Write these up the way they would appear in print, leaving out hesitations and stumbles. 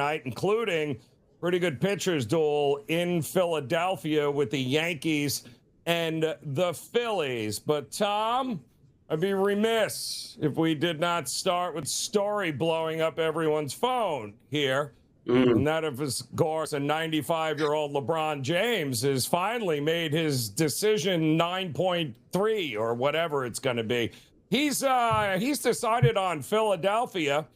night, including pretty good pitchers duel in Philadelphia with the Yankees and the Phillies. But Tom, I'd be remiss if we did not start with story blowing up everyone's phone here. And that, of course, a 95-year-old LeBron James has finally made his decision 9.3 or whatever it's going to be. He's decided on Philadelphia,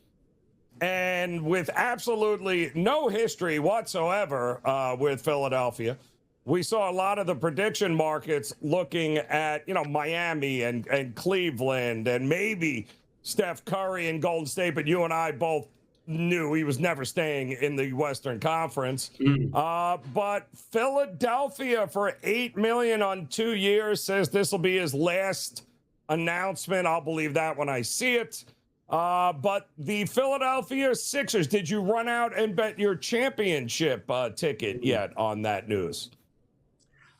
and with absolutely no history whatsoever with Philadelphia. We saw a lot of the prediction markets looking at, Miami and Cleveland and maybe Steph Curry and Golden State, but you and I both knew he was never staying in the Western Conference. But Philadelphia for $8 million on 2 years says this will be his last announcement. I'll believe that when I see it. But the Philadelphia Sixers, did you run out and bet your championship ticket yet on that news?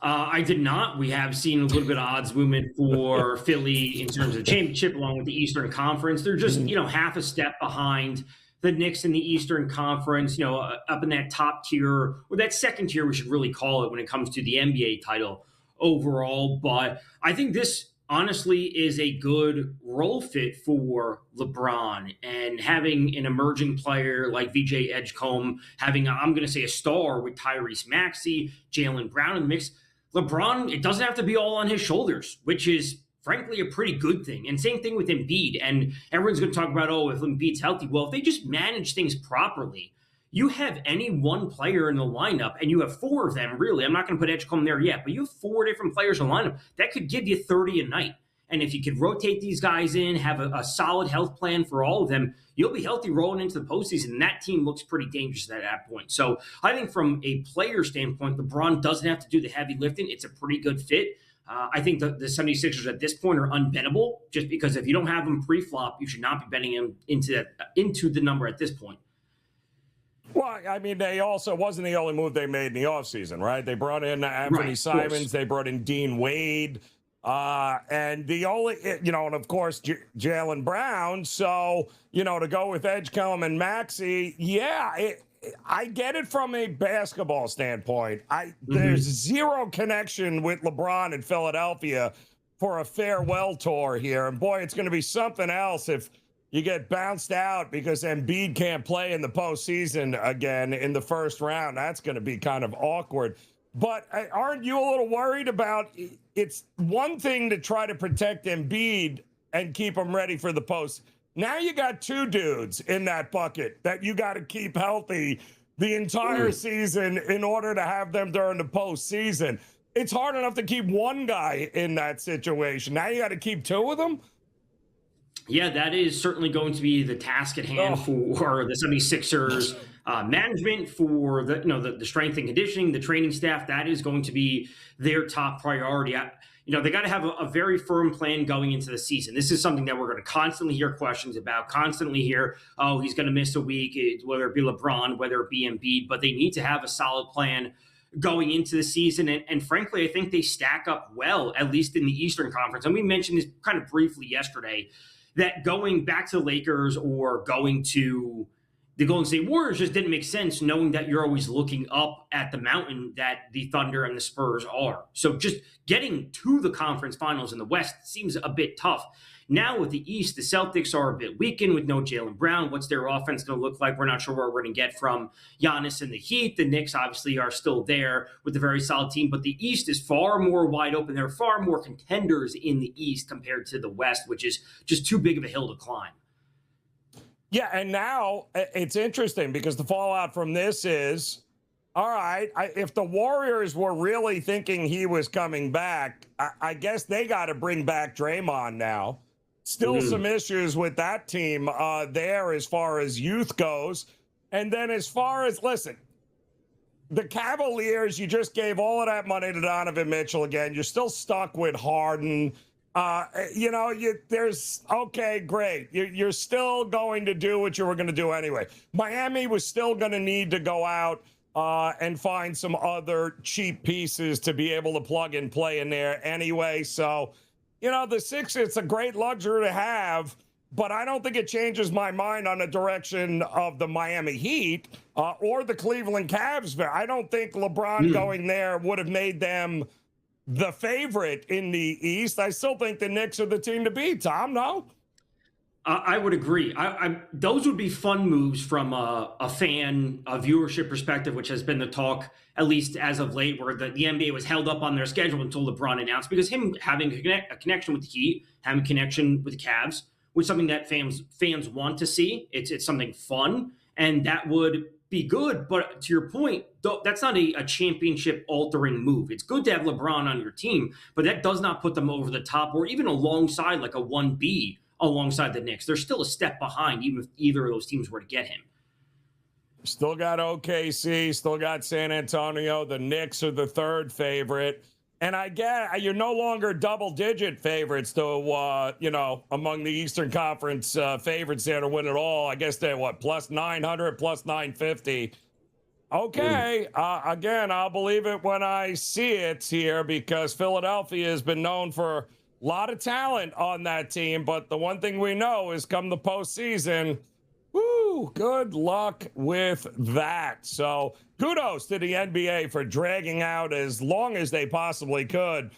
I did not. We have seen a little bit of odds movement for Philly in terms of the championship along with the Eastern Conference. They're just, half a step behind the Knicks in the Eastern Conference, up in that top tier, or that second tier, we should really call it when it comes to the NBA title overall. But I think this honestly is a good role fit for LeBron, and having an emerging player like VJ Edgecombe, having, I'm going to say, a star with Tyrese Maxey, Jaylen Brown in the mix. LeBron, it doesn't have to be all on his shoulders, which is frankly a pretty good thing. And same thing with Embiid. And everyone's going to talk about, if Embiid's healthy. Well, if they just manage things properly, you have any one player in the lineup, and you have four of them, really. I'm not going to put Edgecombe there yet, but you have four different players in the lineup. That could give you 30 a night. And if you could rotate these guys in, have a solid health plan for all of them, you'll be healthy rolling into the postseason. And that team looks pretty dangerous at that point. So I think from a player standpoint, LeBron doesn't have to do the heavy lifting. It's a pretty good fit. I think the 76ers at this point are unbettable, just because if you don't have them pre-flop, you should not be betting them into the number at this point. Well, I mean, they also wasn't the only move they made in the offseason, right? They brought in Anthony Simons. They brought in Dean Wade. And the only, and of course, Jaylen Brown. So, to go with Edgecombe and Maxey, I get it from a basketball standpoint. There's zero connection with LeBron in Philadelphia for a farewell tour here. And boy, it's going to be something else if you get bounced out because Embiid can't play in the postseason again in the first round. That's going to be kind of awkward. But aren't you a little worried about, it's one thing to try to protect Embiid and keep him ready for the post. Now you got two dudes in that bucket that you got to keep healthy the entire season in order to have them during the postseason. It's hard enough to keep one guy in that situation. Now you got to keep two of them? Yeah, that is certainly going to be the task at hand for the 76ers management, for the strength and conditioning, the training staff. That is going to be their top priority. They got to have a very firm plan going into the season. This is something that we're going to constantly hear questions about, constantly hear, he's going to miss a week, whether it be LeBron, whether it be Embiid, but they need to have a solid plan going into the season. And frankly, I think they stack up well, at least in the Eastern Conference. And we mentioned this kind of briefly yesterday, that going back to the Lakers or going to the Golden State Warriors just didn't make sense, knowing that you're always looking up at the mountain that the Thunder and the Spurs are. So just getting to the conference finals in the West seems a bit tough. Now with the East, the Celtics are a bit weakened with no Jaylen Brown. What's their offense going to look like? We're not sure what we're going to get from Giannis and the Heat. The Knicks obviously are still there with a very solid team, but the East is far more wide open. There are far more contenders in the East compared to the West, which is just too big of a hill to climb. Yeah, and now it's interesting because the fallout from this is, all right, if the Warriors were really thinking he was coming back, I guess they got to bring back Draymond now. Still some issues with that team there as far as youth goes. And then as far as, listen, the Cavaliers, you just gave all of that money to Donovan Mitchell again. You're still stuck with Harden. Okay, great. You're still going to do what you were going to do anyway. Miami was still going to need to go out and find some other cheap pieces to be able to plug and play in there anyway. So, the Sixers, it's a great luxury to have, but I don't think it changes my mind on the direction of the Miami Heat or the Cleveland Cavs. I don't think LeBron going there would have made them the favorite in the East. I still think the Knicks are the team to beat, Tom, no? I would agree. Those would be fun moves from a fan, a viewership perspective, which has been the talk, at least as of late, where the NBA was held up on their schedule until LeBron announced, because him having a connection with the Heat, having a connection with the Cavs, was something that fans want to see. It's something fun, and that would be good. But to your point, that's not a championship-altering move. It's good to have LeBron on your team, but that does not put them over the top or even alongside like a 1B alongside the Knicks. They're still a step behind, even if either of those teams were to get him. Still got OKC, still got San Antonio. The Knicks are the third favorite. And I get you're no longer double-digit favorites to, among the Eastern Conference favorites there to win it all. I guess they're, plus 900, plus 950. Okay, again, I'll believe it when I see it here, because Philadelphia has been known for a lot of talent on that team, but the one thing we know is come the postseason, good luck with that. So kudos to the NBA for dragging out as long as they possibly could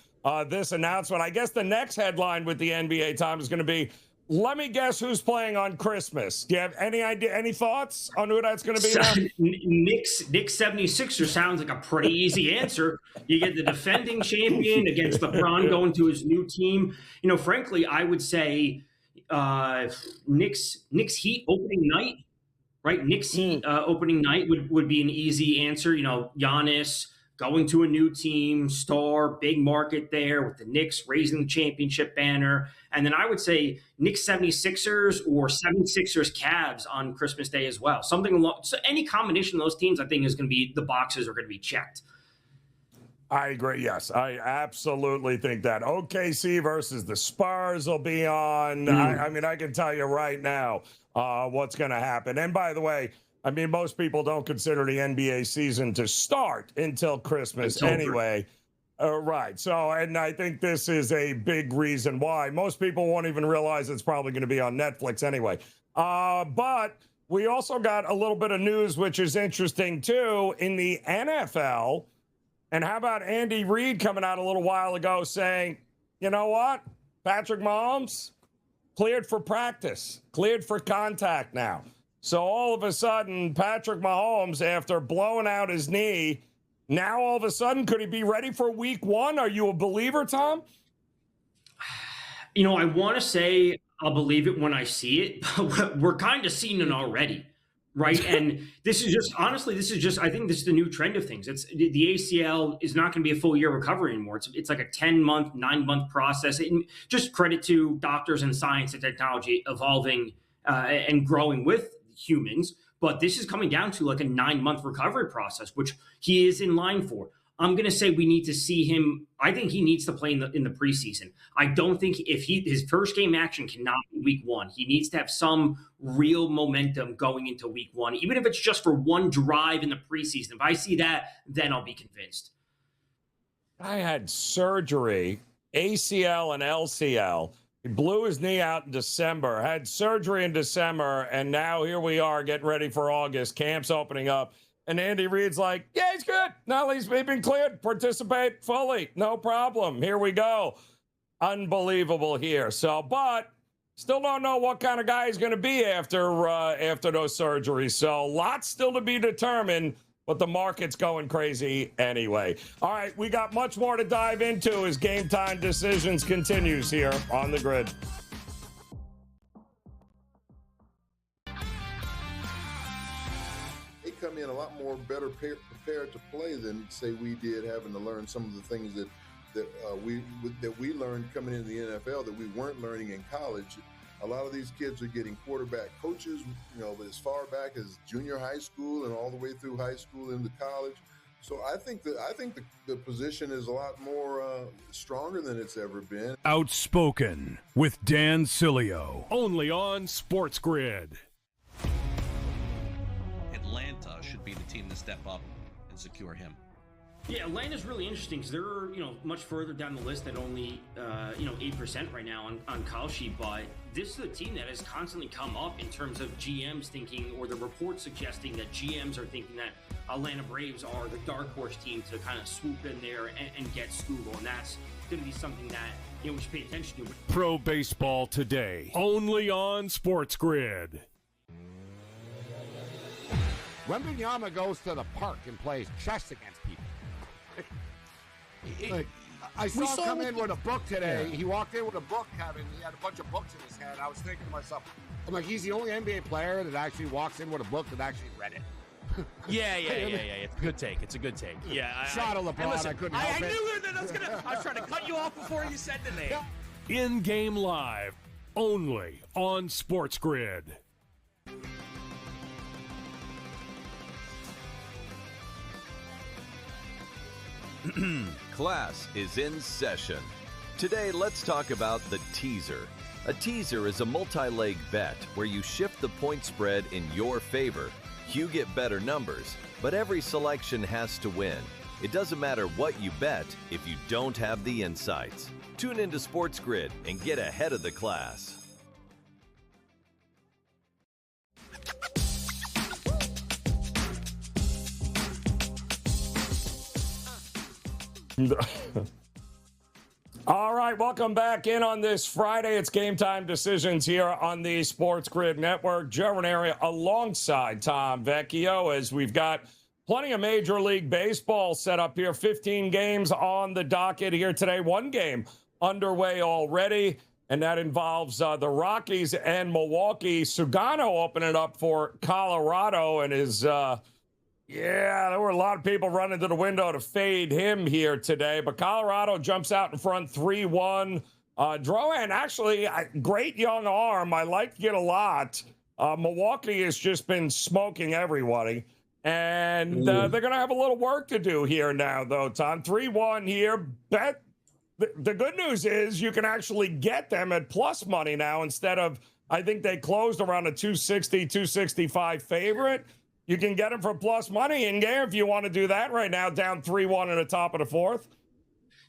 this announcement. I guess the next headline with the NBA, Tom, is going to be, let me guess who's playing on Christmas. Do you have any idea, any thoughts on who that's going to be now? Knicks 76ers sounds like a pretty easy answer. You get the defending champion against LeBron going to his new team. Frankly, I would say Knicks Heat opening night, right? Knicks Heat opening night would be an easy answer. Giannis going to a new team, star, big market there with the Knicks raising the championship banner. And then I would say Knicks 76ers or 76ers Cavs on Christmas Day as well. So any combination of those teams, I think, is going to be, the boxes are going to be checked. I agree. Yes, I absolutely think that. OKC versus the Spurs will be on. I mean, I can tell you right now what's going to happen. And by the way, most people don't consider the NBA season to start until Christmas anyway. Right. So, and I think this is a big reason why. Most people won't even realize it's probably going to be on Netflix anyway. But we also got a little bit of news, which is interesting too, in the NFL. And how about Andy Reid coming out a little while ago saying, you know what? Patrick Mahomes cleared for practice, cleared for contact now. So all of a sudden, Patrick Mahomes, after blowing out his knee, now all of a sudden, could he be ready for week one? Are you a believer, Tom? I want to say I'll believe it when I see it, but we're kind of seeing it already, right? And this is just, I think this is the new trend of things. It's the ACL is not going to be a full year recovery anymore. It's like a 10-month, 9-month process. And just credit to doctors and science and technology evolving and growing with humans, but this is coming down to like a 9-month recovery process, which he is in line for. I'm going to say we need to see him. I think he needs to play in the preseason. I don't think his first game action cannot be week one. He needs to have some real momentum going into week one, even if it's just for one drive in the preseason. If I see that, then I'll be convinced. I had surgery, ACL and LCL. He blew his knee out in December, had surgery in December, and now here we are getting ready for August. Camp's opening up. And Andy Reid's like, yeah, he's good. No, he's been cleared. Participate fully. No problem. Here we go. Unbelievable here. So, but still don't know what kind of guy he's going to be after those surgeries. So lots still to be determined, but the market's going crazy anyway. All right, we got much more to dive into as Game Time Decisions continues here on the Grid. They come in a lot more better prepared to play than, say, we did, having to learn some of the things that we learned coming into the NFL that we weren't learning in college. A lot of these kids are getting quarterback coaches, as far back as junior high school and all the way through high school into college. So I think the position is a lot more stronger than it's ever been. Outspoken with Dan Cilio, only on SportsGrid. Atlanta should be the team to step up and secure him. Yeah, Atlanta's really interesting because they're, much further down the list at only, 8% right now on Call Sheet. But this is a team that has constantly come up in terms of GMs thinking, or the reports suggesting that GMs are thinking that Atlanta Braves are the dark horse team to kind of swoop in there and get Scoogle. And that's going to be something that, we should pay attention to. Pro Baseball Today, only on SportsGrid. Wembanyama goes to the park and plays chess against people. I saw him come in with a book today. Yeah. He walked in with a book, Kevin. He had a bunch of books in his hand. I was thinking to myself, I'm like, he's the only NBA player that actually walks in with a book that actually read it. Yeah. It's a good take. It's a good take. Yeah. Shot of LeBron. Listen, I couldn't help it. I knew that I was trying to cut you off before you said the name. In-game live, only on SportsGrid. Class is in session. Today, let's talk about the teaser. A teaser is a multi-leg bet where you shift the point spread in your favor. You get better numbers, but every selection has to win. It doesn't matter what you bet if you don't have the insights. Tune into SportsGrid and get ahead of the class. All right, welcome back in on this Friday. It's Game Time Decisions here on the SportsGrid Network. Joe Raineri alongside Tom Vecchio, as we've got plenty of Major League Baseball set up here. 15 games on the docket here today. One game underway already, and that involves the Rockies and Milwaukee. Sugano opening up for Colorado, and is... Yeah, there were a lot of people running to the window to fade him here today, but Colorado jumps out in front 3-1. Drohan, actually, great young arm. I like it a lot. Milwaukee has just been smoking everybody, and they're going to have a little work to do here now, though, Tom. 3-1 here. The good news is you can actually get them at plus money now instead of, I think they closed around a 260, 265 favorite. You can get them for plus money in game if you want to do that right now, down 3-1 in the top of the fourth.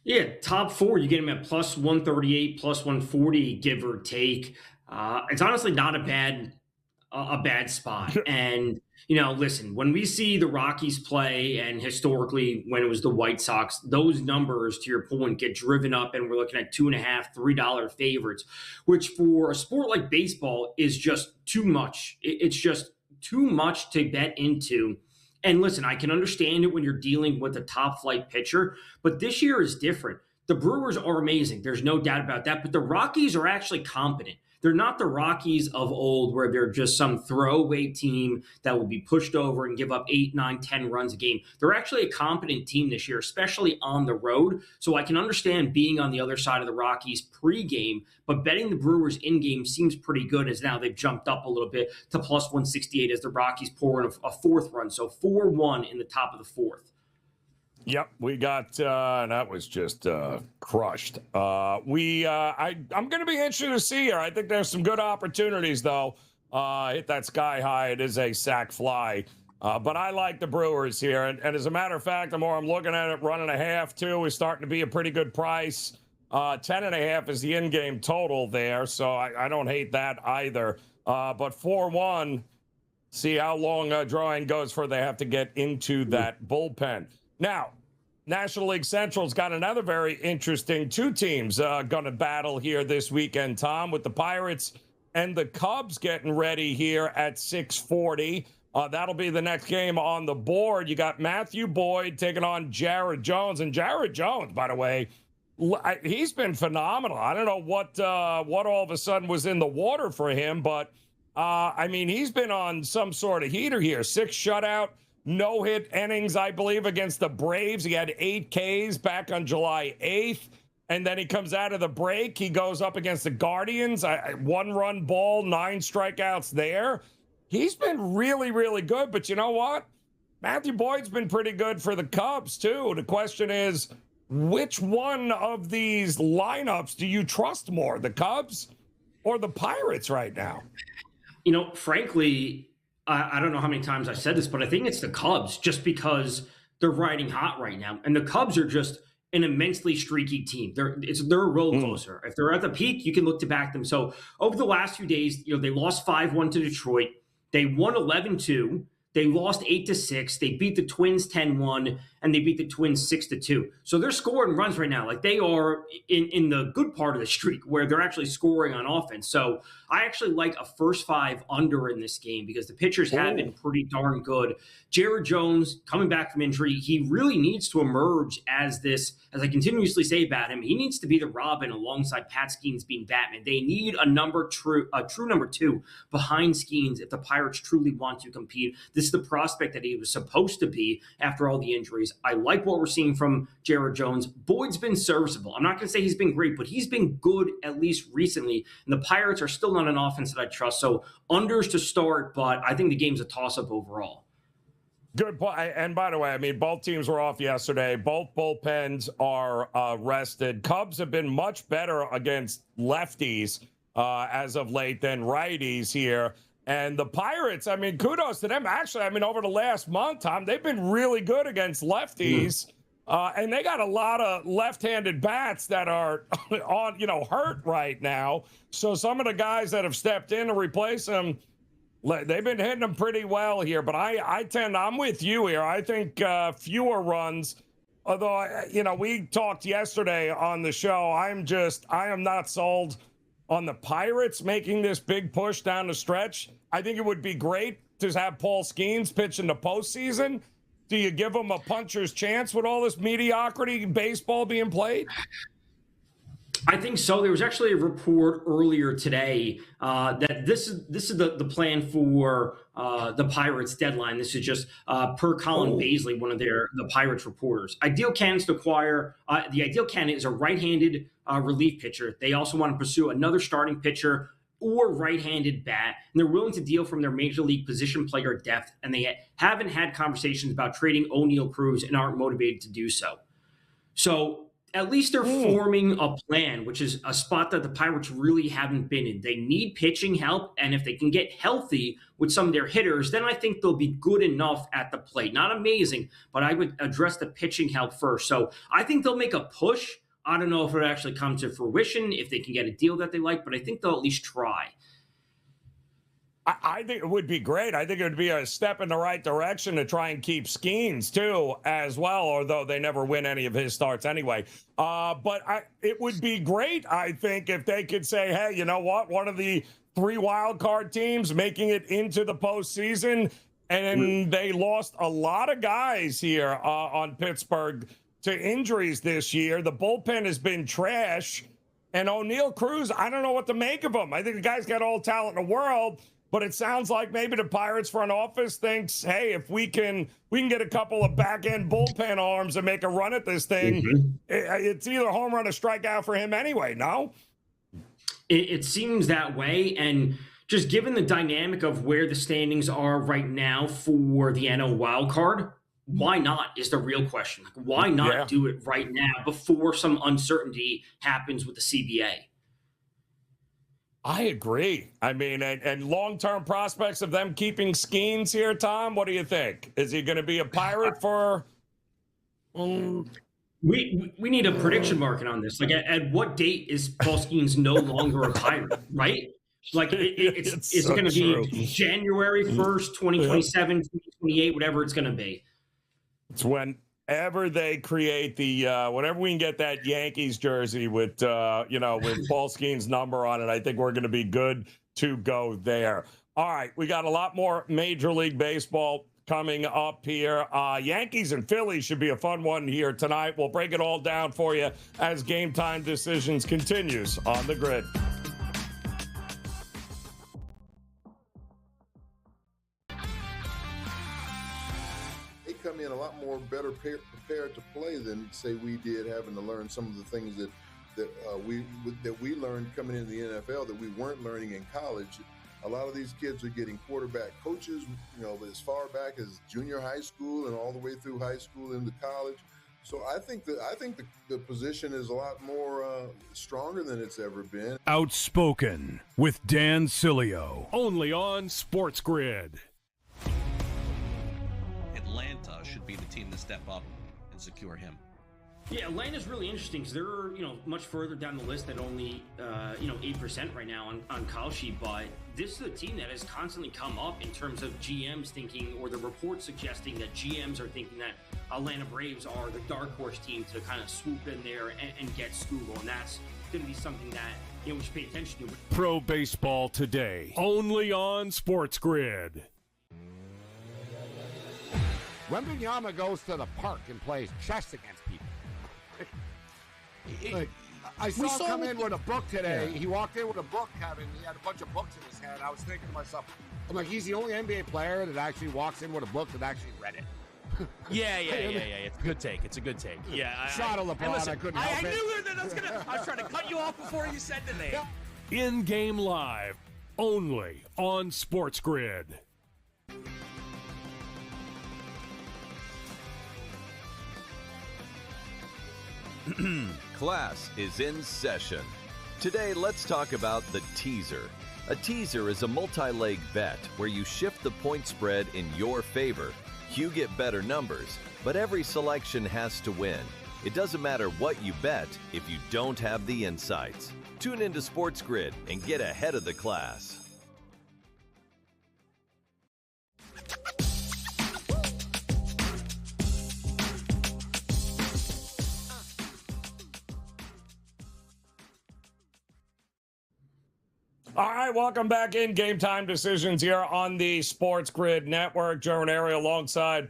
Yeah, top four, you get them at plus 138, plus 140, give or take. It's honestly not a bad spot. And, listen, when we see the Rockies play, and historically when it was the White Sox, those numbers, to your point, get driven up, and we're looking at $2.50, $3 favorites, which for a sport like baseball is just too much. It's just too much to bet into. And listen, I can understand it when you're dealing with a top flight pitcher, but this year is different. The Brewers are amazing. There's no doubt about that, but the Rockies are actually competent. They're not the Rockies of old where they're just some throwaway team that will be pushed over and give up 8, 9, 10 runs a game. They're actually a competent team this year, especially on the road. So I can understand being on the other side of the Rockies pregame, but betting the Brewers in-game seems pretty good, as now they've jumped up a little bit to plus 168 as the Rockies pour in a fourth run. So 4-1 in the top of the fourth. Yep, we got that was just crushed. I'm going to be interested to see here. I think there's some good opportunities, though. Hit that sky high. It is a sack fly. But I like the Brewers here. And as a matter of fact, the more I'm looking at it, 1.5, 2 is starting to be a pretty good price. 10.5 is the in-game total there. So I don't hate that either. But 4-1, see how long drawing goes before they have to get into that bullpen. Now, National League Central's got another very interesting two teams going to battle here this weekend, Tom, with the Pirates and the Cubs getting ready here at 6:40. That'll be the next game on the board. You got Matthew Boyd taking on Jared Jones. And Jared Jones, by the way, he's been phenomenal. I don't know what all of a sudden was in the water for him, but, he's been on some sort of heater here. 6 shutout. No-hit innings, I believe, against the Braves. He had 8 Ks back on July 8th. And then he comes out of the break. He goes up against the Guardians. 1-run ball, 9 strikeouts there. He's been really, really good. But you know what? Matthew Boyd's been pretty good for the Cubs, too. The question is, which one of these lineups do you trust more, the Cubs or the Pirates right now? Frankly, I don't know how many times I've said this, but I think it's the Cubs, just because they're riding hot right now. And the Cubs are just an immensely streaky team. They're a roller coaster. If they're at the peak, you can look to back them. So over the last few days, they lost 5-1 to Detroit. They won 11-2. They lost 8-6. They beat the Twins 10-1, and they beat the Twins 6-2. So they're scoring runs right now. Like, they are in the good part of the streak where they're actually scoring on offense. So I actually like a first 5 under in this game because the pitchers have been pretty darn good. Jared Jones, coming back from injury, he really needs to emerge as I continuously say about him, he needs to be the Robin alongside Pat Skeens being Batman. They need a true number 2 behind Skeens if the Pirates truly want to compete. This is the prospect that he was supposed to be after all the injuries. I like what we're seeing from Jared Jones. Boyd's been serviceable. I'm not going to say he's been great, but he's been good at least recently. And the Pirates are still not an offense that I trust. So unders to start, but I think the game's a toss-up overall. Good point. And by the way, I mean, both teams were off yesterday. Both bullpens are rested. Cubs have been much better against lefties as of late than righties here. And the Pirates, I mean, kudos to them. Actually, I mean, over the last month, Tom, they've been really good against lefties. And they got a lot of left-handed bats that are hurt right now. So some of the guys that have stepped in to replace them, they've been hitting them pretty well here. But I'm with you here. I think fewer runs. Although, we talked yesterday on the show. I am not sold on the Pirates making this big push down the stretch. I think it would be great to have Paul Skeens pitch in the postseason. Do you give him a puncher's chance with all this mediocrity baseball being played? I think so. There was actually a report earlier today that this is the plan for the Pirates deadline. This is just per Colin Baisley, one of the Pirates reporters. Ideal candidates to acquire. The ideal candidate is a right-handed relief pitcher. They also want to pursue another starting pitcher or right-handed bat, and they're willing to deal from their major league position player depth, and they haven't had conversations about trading O'Neal Cruz and aren't motivated to do so. So at least they're forming a plan, which is a spot that the Pirates really haven't been in. They need pitching help, and if they can get healthy with some of their hitters, then I think they'll be good enough at the plate. Not amazing, but I would address the pitching help first. So I think they'll make a push. I don't know if it'll actually come to fruition, if they can get a deal that they like, but I think they'll at least try. I think it would be great. I think it would be a step in the right direction to try and keep Skeens, too, as well, although they never win any of his starts anyway. It would be great, I think, if they could say, hey, you know what? One of the 3 wild card teams making it into the postseason, and they lost a lot of guys here on Pittsburgh to injuries this year. The bullpen has been trash. And O'Neal Cruz, I don't know what to make of him. I think the guy's got all talent in the world, but it sounds like maybe the Pirates front office thinks, hey, if we can get a couple of back-end bullpen arms and make a run at this thing, it's either home run or strikeout for him anyway, no? It seems that way, and just given the dynamic of where the standings are right now for the NL wild card, why not is the real question. Like, why not do it right now before some uncertainty happens with the CBA? I agree. I mean, and long-term prospects of them keeping Skeens here, Tom, what do you think? Is he going to be a Pirate for... We need a prediction market on this. Like, at what date is Paul Skeens no longer a Pirate, right? Like, it's so going to be January 1st, 2027, 2028, whatever it's going to be. It's whenever they create the whenever we can get that Yankees jersey with with Paul Skeens' number on it, I think we're going to be good to go there. All right, we got a lot more Major League Baseball coming up here. Yankees and Phillies should be a fun one here tonight. We'll break it all down for you as Game Time Decisions continues on the Grid. Come in a lot more better prepared to play than say we did, having to learn some of the things that we learned coming into the NFL that we weren't learning in college. A lot of these kids are getting quarterback coaches, as far back as junior high school and all the way through high school into college. So I think the position is a lot more stronger than it's ever been. Outspoken with Dan Cilio, only on SportsGrid. Atlanta should be the team to step up and secure him. Yeah, Atlanta's really interesting because they're, much further down the list at only, 8% right now on Call Sheet. But this is a team that has constantly come up in terms of GMs thinking, or the reports suggesting that GMs are thinking that Atlanta Braves are the dark horse team to kind of swoop in there and get Skubal. And that's going to be something that, we should pay attention to. Pro Baseball Today, only on SportsGrid. Wembanyama goes to the park and plays chess against people. I saw him come in with a book today. Yeah. He walked in with a book, Kevin. He had a bunch of books in his hand. I was thinking to myself, I'm like, he's the only NBA player that actually walks in with a book that actually read it. Yeah. It's a good take. It's a good take. Yeah. Shot of LeBron. Listen, I couldn't help it. I knew that I was trying to cut you off before you said the name. In-game live, only on SportsGrid. Class is in session. Today, let's talk about the teaser. A teaser is a multi-leg bet where you shift the point spread in your favor. You get better numbers, but every selection has to win. It doesn't matter what you bet if you don't have the insights. Tune into SportsGrid and get ahead of the class. All right, welcome back in Game Time Decisions here on the SportsGrid Network. Joe Raineri alongside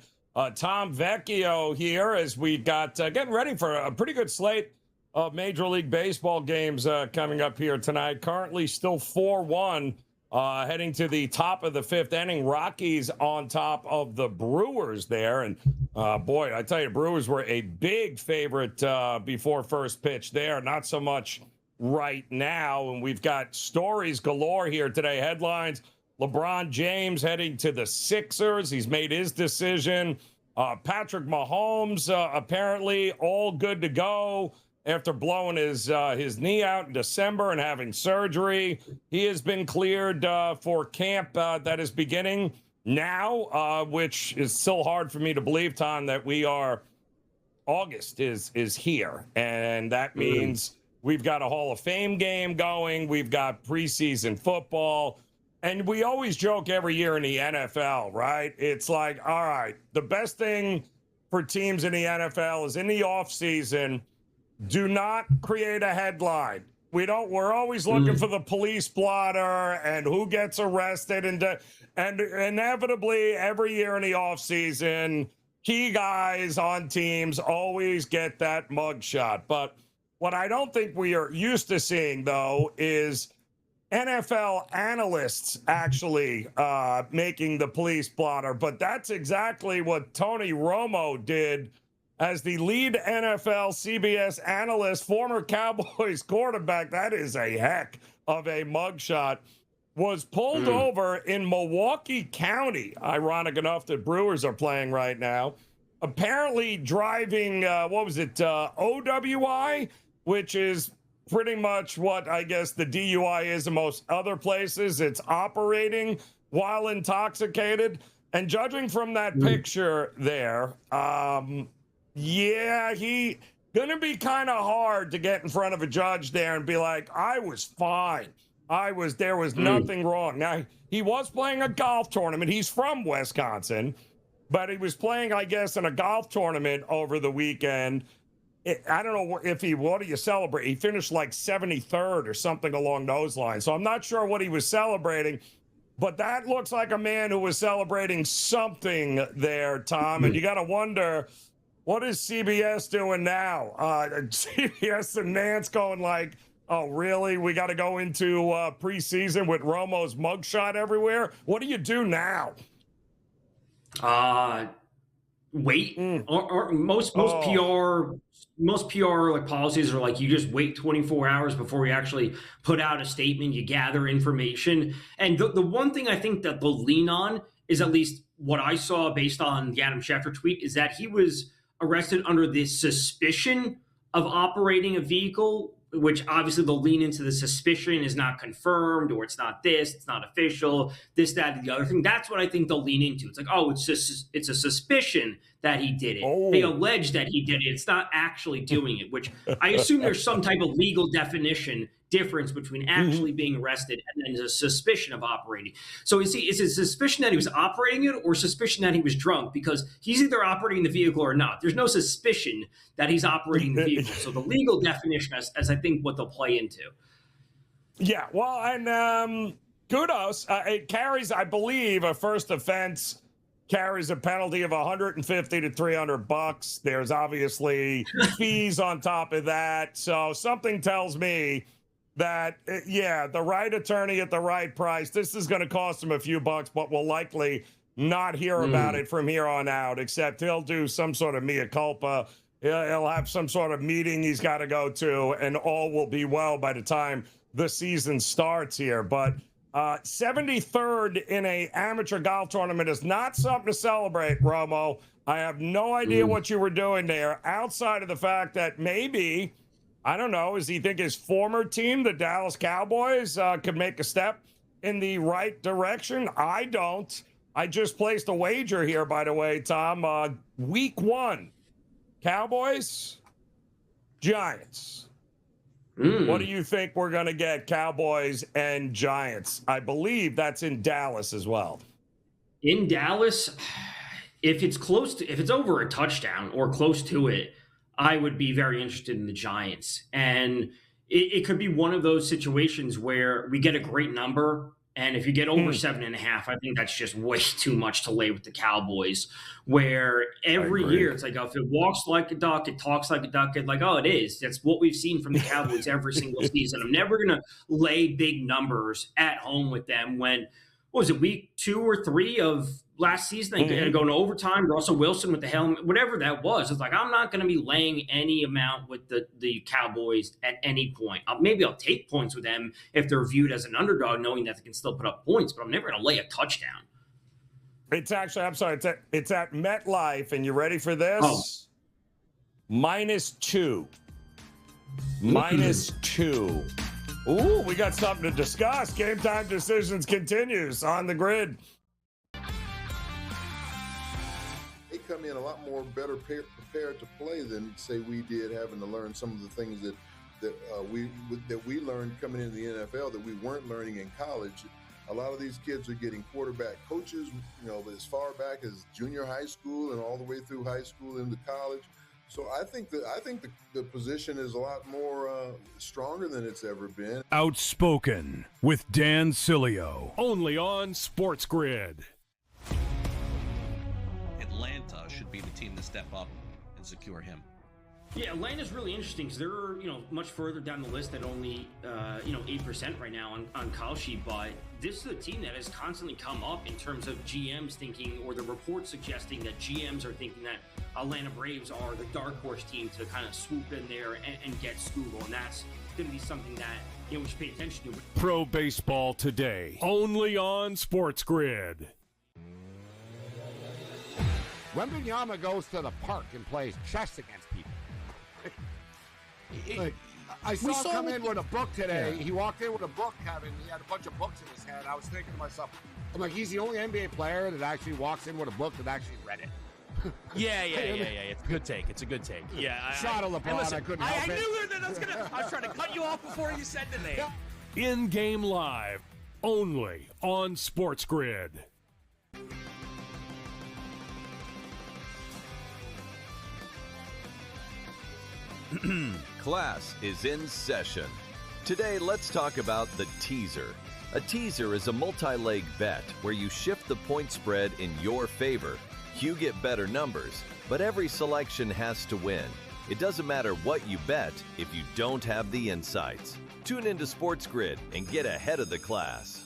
Tom Vecchio here as we got getting ready for a pretty good slate of Major League Baseball games coming up here tonight. Currently still 4-1 heading to the top of the fifth inning. Rockies on top of the Brewers there. And, boy, I tell you, Brewers were a big favorite before first pitch there. Not so much right now, and we've got stories galore here today. Headlines: LeBron James heading to the Sixers. He's made his decision. Patrick Mahomes apparently all good to go after blowing his knee out in December and having surgery. He has been cleared for camp that is beginning now, which is still hard for me to believe, Tom, that we are August is here, and that means we've got a Hall of Fame game going. We've got preseason football. And we always joke every year in the NFL, right? It's like, all right, the best thing for teams in the NFL is in the offseason, do not create a headline. We're always looking for the police blotter and who gets arrested. And inevitably, every year in the offseason, key guys on teams always get that mugshot. But what I don't think we are used to seeing, though, is NFL analysts actually making the police blotter. But that's exactly what Tony Romo did as the lead NFL CBS analyst, former Cowboys quarterback. That is a heck of a mugshot. Was pulled over in Milwaukee County. Ironic enough that Brewers are playing right now. Apparently driving, OWI, which is pretty much what I guess the DUI is in most other places. It's operating while intoxicated. And judging from that picture there, he gonna be kind of hard to get in front of a judge there and be like, I was fine. There was nothing wrong. Now, he was playing a golf tournament. He's from Wisconsin, but he was playing, I guess, in a golf tournament over the weekend. I don't know if what do you celebrate? He finished like 73rd or something along those lines. So I'm not sure what he was celebrating, but that looks like a man who was celebrating something there, Tom. And you got to wonder, what is CBS doing now? CBS and Nance going like, oh, really? We got to go into preseason with Romo's mugshot everywhere? What do you do now? Wait. Or most PR like policies are like you just wait 24 hours before you actually put out a statement. You gather information, and the one thing I think that they'll lean on is, at least what I saw based on the Adam Schefter tweet, is that he was arrested under the suspicion of operating a vehicle which obviously they'll lean into the suspicion is not confirmed, or it's not this, it's not official, this, that, and the other thing. That's what I think they'll lean into. It's like, oh, it's a suspicion that he did it. Oh. They allege that he did it. It's not actually doing it, which I assume there's some type of legal definition difference between actually being arrested and then a suspicion of operating. So is it suspicion that he was operating it, or suspicion that he was drunk? Because he's either operating the vehicle or not. There's no suspicion that he's operating the vehicle. So the legal definition as I think what they'll play into. Yeah, well, and kudos. It carries, I believe, a first offense carries a penalty of $150 to $300. There's obviously fees on top of that. So something tells me that, yeah, the right attorney at the right price. This is going to cost him a few bucks, but we'll likely not hear about it from here on out, except he'll do some sort of mea culpa. He'll have some sort of meeting he's got to go to, and all will be well by the time the season starts here. But 73rd in a amateur golf tournament is not something to celebrate, Romo. I have no idea what you were doing there, outside of the fact that maybe, I don't know, does he think his former team, the Dallas Cowboys, could make a step in the right direction? I don't. I just placed a wager here, by the way, Tom. Week 1, Cowboys, Giants. What do you think we're going to get, Cowboys and Giants? I believe that's in Dallas as well. In Dallas, if it's over a touchdown or close to it, I would be very interested in the Giants. And it could be one of those situations where we get a great number. And if you get over 7.5, I think that's just way too much to lay with the Cowboys, where every year it's like, oh, if it walks like a duck, it talks like a duck. It's like, oh, it is. That's what we've seen from the Cowboys every single season. I'm never going to lay big numbers at home with them when, what was it, week 2 or 3 of last season? They had to go into overtime. Russell Wilson with the helmet, whatever that was. It's like, I'm not going to be laying any amount with the Cowboys at any point. Maybe I'll take points with them if they're viewed as an underdog, knowing that they can still put up points, but I'm never going to lay a touchdown. It's actually, I'm sorry, it's at MetLife, and you ready for this? Oh. -2. -2. Ooh, we got something to discuss. Game Time Decisions continues on the grid. They come in a lot more better prepared to play than, say, we did, having to learn some of the things that we learned coming into the NFL that we weren't learning in college. A lot of these kids are getting quarterback coaches, as far back as junior high school and all the way through high school into college. So I think the position is a lot more stronger than it's ever been. Outspoken with Dan Cilio, only on SportsGrid. Atlanta should be the team to step up and secure him. Yeah, Atlanta's really interesting because they're much further down the list at only 8% right now on call sheet. But this is a team that has constantly come up in terms of GMs thinking, or the reports suggesting that GMs are thinking that Atlanta Braves are the dark horse team to kind of swoop in there and get Scoogle, and that's going to be something that we should pay attention to. Pro Baseball Today, only on SportsGrid. Wembanyama goes to the park and plays chess against people. I saw him come in with a book today. Yeah. He walked in with a book, Kevin. He had a bunch of books in his hand. I was thinking to myself, I'm like, he's the only NBA player that actually walks in with a book that actually read it. Yeah. It's a good take. It's a good take. Yeah. Shot of LeBron. Listen, I couldn't help I it. knew that I was trying to cut you off before you said the name. In-game live, only on SportsGrid. Class is in session. Today, let's talk about the teaser. A teaser is a multi-leg bet where you shift the point spread in your favor. You get better numbers, but every selection has to win. It doesn't matter what you bet if you don't have the insights. Tune into SportsGrid and get ahead of the class.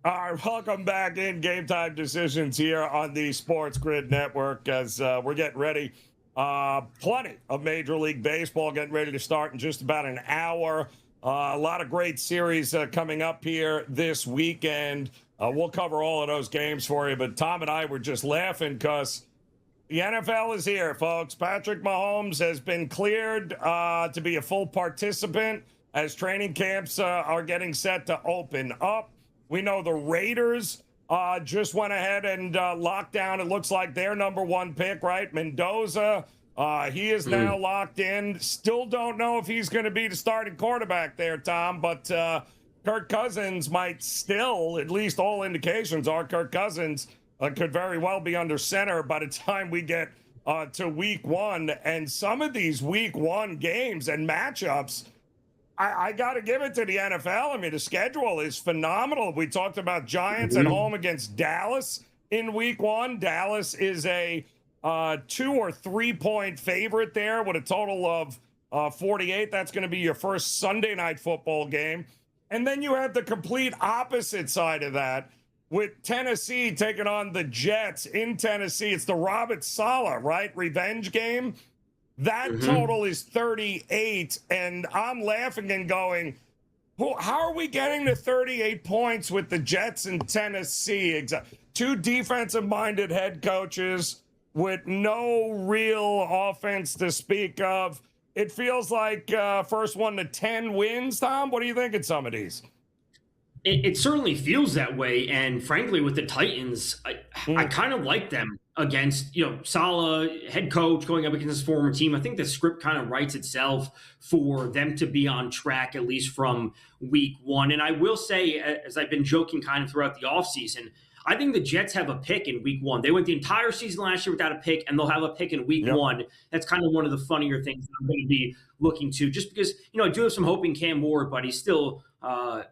All right, welcome back in Game Time Decisions here on the SportsGrid Network as we're getting ready. Plenty of Major League Baseball getting ready to start in just about an hour. A lot of great series coming up here this weekend. We'll cover all of those games for you. But Tom and I were just laughing because the NFL is here, folks. Patrick Mahomes has been cleared to be a full participant as training camps are getting set to open up. We know the Raiders just went ahead and locked down. It looks like their number one pick, right? Mendoza. He is now locked in. Still don't know if he's going to be the starting quarterback there, Tom, but Kirk Cousins might still, at least all indications are, Kirk Cousins could very well be under center by the time we get to week one. And some of these week one games and matchups, I got to give it to the NFL. I mean, the schedule is phenomenal. We talked about Giants at home against Dallas in week one. Dallas is a 2 or 3 point favorite there with a total of 48. That's going to be your first Sunday night football game. And then you have the complete opposite side of that with Tennessee taking on the Jets in Tennessee. It's the Robert Saleh, right? Revenge game. That total is 38. And I'm laughing and going, how are we getting to 38 points with the Jets in Tennessee? Two defensive-minded head coaches with no real offense to speak of. It feels like first 1 to 10 wins, Tom. What do you think of some of these? It certainly feels that way. And frankly, with the Titans, I kind of like them against, Saleh, head coach, going up against his former team. I think the script kind of writes itself for them to be on track, at least from week one. And I will say, as I've been joking kind of throughout the offseason, I think the Jets have a pick in week one. They went the entire season last year without a pick, and they'll have a pick in week one. That's kind of one of the funnier things I'm going to be looking to, just because, I do have some hope in Cam Ward, but he's still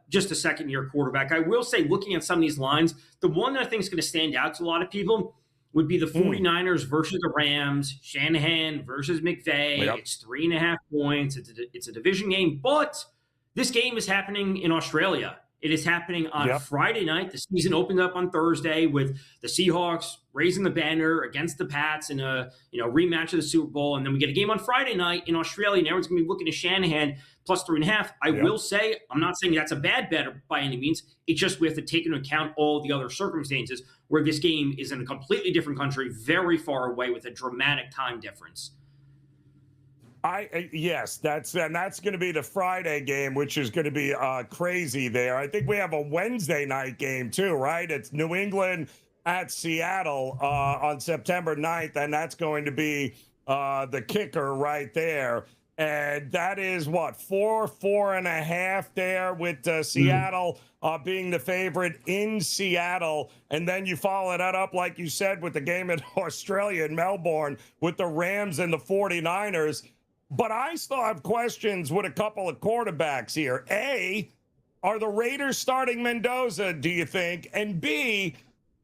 just a second-year quarterback. I will say, looking at some of these lines, the one that I think is going to stand out to a lot of people would be the 49ers versus the Rams, Shanahan versus McVay. It's 3.5 points. It's a division game, but this game is happening in Australia. It is happening on Friday night. The season opens up on Thursday with the Seahawks raising the banner against the Pats in a rematch of the Super Bowl. And then we get a game on Friday night in Australia, and everyone's going to be looking at Shanahan plus 3.5. I will say, I'm not saying that's a bad bet by any means. It's just we have to take into account all the other circumstances where this game is in a completely different country, very far away with a dramatic time difference. Yes, that's going to be the Friday game, which is going to be crazy there. I think we have a Wednesday night game too, right? It's New England at Seattle on September 9th, and that's going to be the kicker right there. And that is 4.5 there with Seattle being the favorite in Seattle. And then you follow that up, like you said, with the game in Australia in Melbourne with the Rams and the 49ers. But I still have questions with a couple of quarterbacks here. A, are the Raiders starting Mendoza, do you think? And B,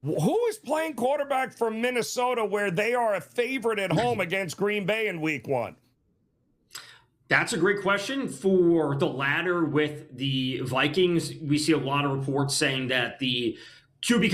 who is playing quarterback from Minnesota where they are a favorite at home against Green Bay in week one? That's a great question. For the latter with the Vikings, we see a lot of reports saying that the QB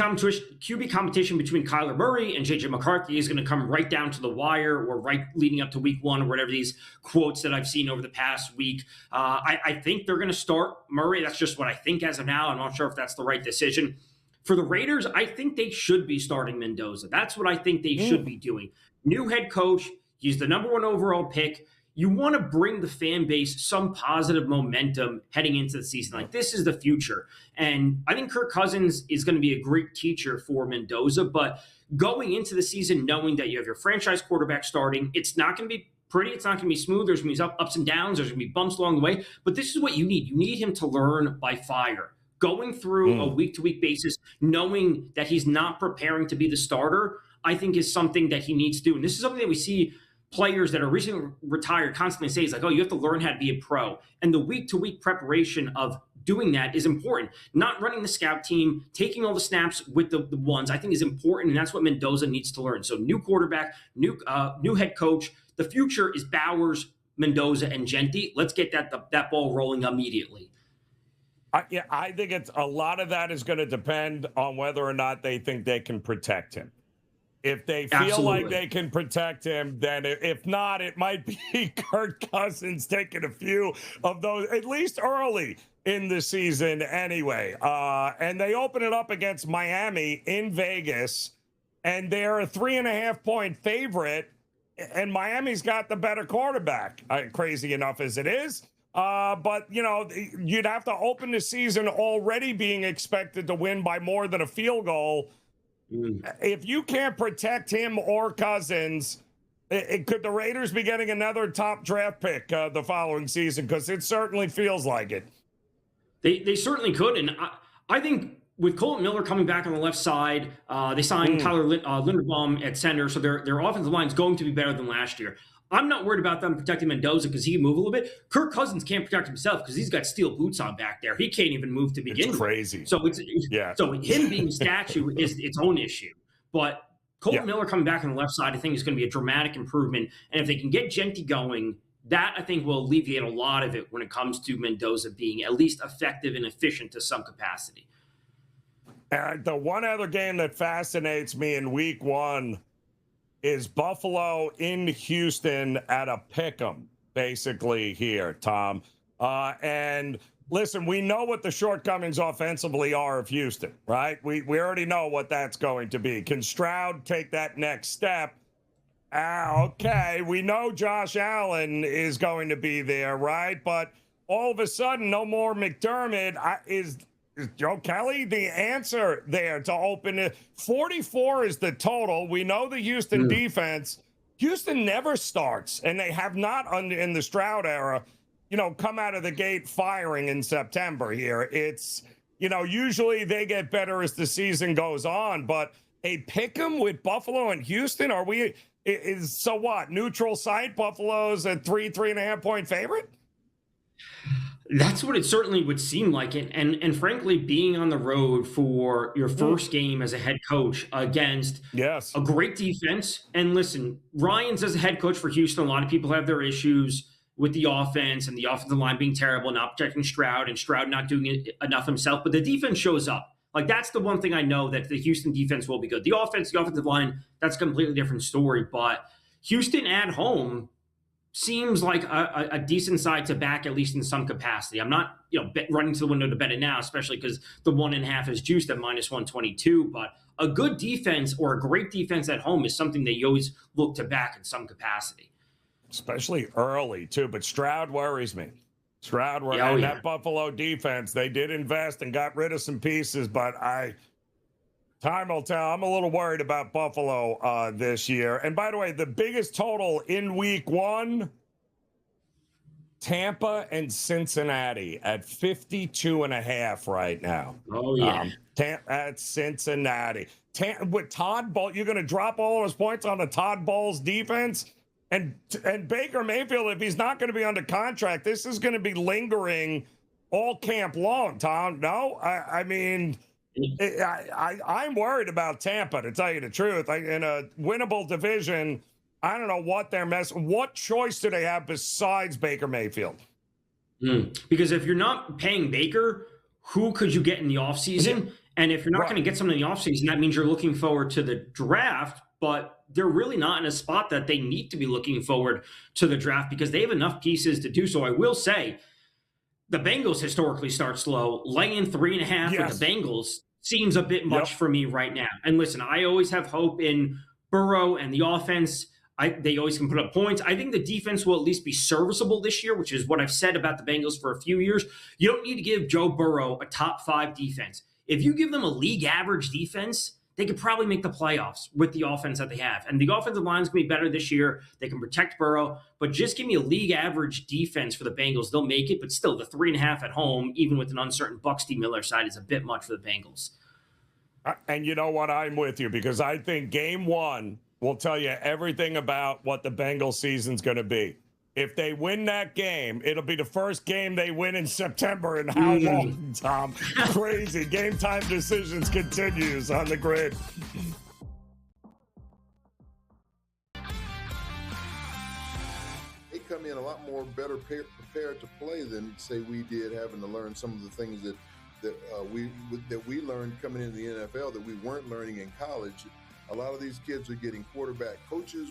competition between Kyler Murray and J.J. McCarthy is going to come right down to the wire or right leading up to week one or whatever these quotes that I've seen over the past week. I think they're going to start Murray. That's just what I think as of now. I'm not sure if that's the right decision. For the Raiders, I think they should be starting Mendoza. That's what I think they should be doing. New head coach. He's the number one overall pick. You want to bring the fan base some positive momentum heading into the season. Like, this is the future. And I think Kirk Cousins is going to be a great teacher for Mendoza. But going into the season, knowing that you have your franchise quarterback starting, it's not going to be pretty. It's not going to be smooth. There's going to be ups and downs. There's going to be bumps along the way. But this is what you need. You need him to learn by fire. Going through a week-to-week basis, knowing that he's not preparing to be the starter, I think is something that he needs to do. And this is something that we see players that are recently retired constantly say, is like, oh, you have to learn how to be a pro. And the week-to-week preparation of doing that is important. Not running the scout team, taking all the snaps with the ones, I think is important, and that's what Mendoza needs to learn. So new quarterback, new head coach. The future is Bowers, Mendoza, and Genti. Let's get that ball rolling immediately. I think it's a lot of that is going to depend on whether or not they think they can protect him. If they feel Absolutely. like they can protect him, then if not, it might be Kirk Cousins taking a few of those, at least early in the season anyway. And they open it up against Miami in Vegas, and they're a 3.5-point favorite, and Miami's got the better quarterback, crazy enough as it is. But, you know, you'd have to open the season already being expected to win by more than a field goal. If you can't protect him or Cousins, could the Raiders be getting another top draft pick the following season? Because it certainly feels like it. They certainly could. And I think with Colton Miller coming back on the left side, they signed Tyler Linderbaum at center. So their offensive line is going to be better than last year. I'm not worried about them protecting Mendoza because he can move a little bit. Kirk Cousins can't protect himself because he's got steel boots on back there. He can't even move to begin It's with. crazy. So so him being a statue is its own issue. But Colton Miller coming back on the left side, I think is going to be a dramatic improvement. And if they can get Genty going, that I think will alleviate a lot of it when it comes to Mendoza being at least effective and efficient to some capacity. The one other game that fascinates me in week one is Buffalo in Houston at a pick'em, basically here, Tom. And listen, we know what the shortcomings offensively are of Houston, right? We already know what that's going to be. Can Stroud take that next step? Okay, we know Josh Allen is going to be there, right? But all of a sudden, no more McDermott. Is Joe Kelly the answer there to open it? 44 is the total. We know the Houston defense. Houston never starts, and they have not in the Stroud era, come out of the gate firing in September here. It's, usually they get better as the season goes on, but a pick'em with Buffalo and Houston, so what? Neutral site, Buffalo's a 3.5 point favorite? That's what it certainly would seem like. And frankly, being on the road for your first game as a head coach against a great defense. And listen, Ryans as a head coach for Houston, a lot of people have their issues with the offense and the offensive line being terrible, not protecting Stroud and Stroud not doing enough himself. But the defense shows up. Like, that's the one thing I know, that the Houston defense will be good. The offense, the offensive line, that's a completely different story. But Houston at home seems like a decent side to back, at least in some capacity. I'm not, running to the window to bet it now, especially because the 1.5 is juiced at -122. But a good defense or a great defense at home is something that you always look to back in some capacity. Especially early, too. But Stroud worries me. That Buffalo defense, they did invest and got rid of some pieces, but time will tell. I'm a little worried about Buffalo this year. And by the way, the biggest total in week one, Tampa and Cincinnati at 52.5 right now. Oh, yeah. At Cincinnati. With Todd Bowles, you're going to drop all those points on the Todd Bowles defense? And Baker Mayfield, if he's not going to be under contract, this is going to be lingering all camp long, Tom. No? I'm worried about Tampa, to tell you the truth. In a winnable division, I don't know what what choice do they have besides Baker Mayfield? Because if you're not paying Baker, who could you get in the offseason? And if you're not going to get someone in the offseason, that means you're looking forward to the draft, but they're really not in a spot that they need to be looking forward to the draft because they have enough pieces to do so. I will say the Bengals historically start slow. Laying 3.5 with the Bengals seems a bit much for me right now. And listen, I always have hope in Burrow and the offense. They always can put up points. I think the defense will at least be serviceable this year, which is what I've said about the Bengals for a few years. You don't need to give Joe Burrow a top 5 defense. If you give them a league average defense, they could probably make the playoffs with the offense that they have. And the offensive line is going to be better this year. They can protect Burrow, but just give me a league average defense for the Bengals. They'll make it, but still the 3.5 at home, even with an uncertain Buxty Miller side, is a bit much for the Bengals. And you know what? I'm with you because I think game one will tell you everything about what the Bengals season's going to be. If they win that game, it'll be the first game they win in September in how long, Tom? Crazy. Game Time Decisions continues on the grid. They come in a lot more better prepared to play than, say, we did, having to learn some of the things that we learned coming into the NFL that we weren't learning in college. A lot of these kids are getting quarterback coaches,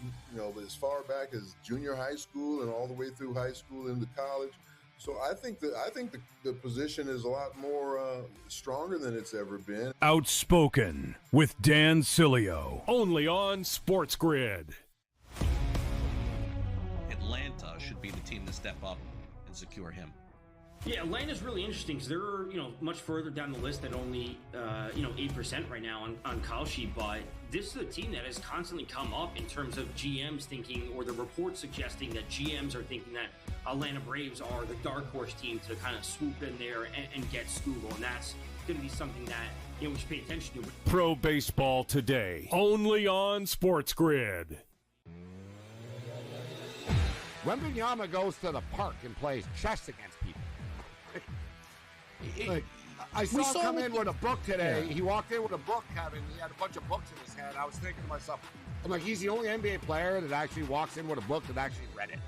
as far back as junior high school and all the way through high school into college. So I think the position is a lot more stronger than it's ever been. Outspoken with Dan Cilio, only on SportsGrid. Atlanta should be the team to step up and secure him. Yeah, Atlanta's really interesting because they're, much further down the list at only, 8% right now on Call Sheet. But this is a team that has constantly come up in terms of GMs thinking, or the reports suggesting that GMs are thinking that Atlanta Braves are the dark horse team to kind of swoop in there and get Scoogle. And that's going to be something that, we should pay attention to. Pro Baseball Today, only on SportsGrid. Wembanyama goes to the park and plays chess against people. I saw him come in with a book today. Yeah. He walked in with a book, Kevin. He had a bunch of books in his hand. I was thinking to myself, I'm like, he's the only NBA player that actually walks in with a book that actually read it.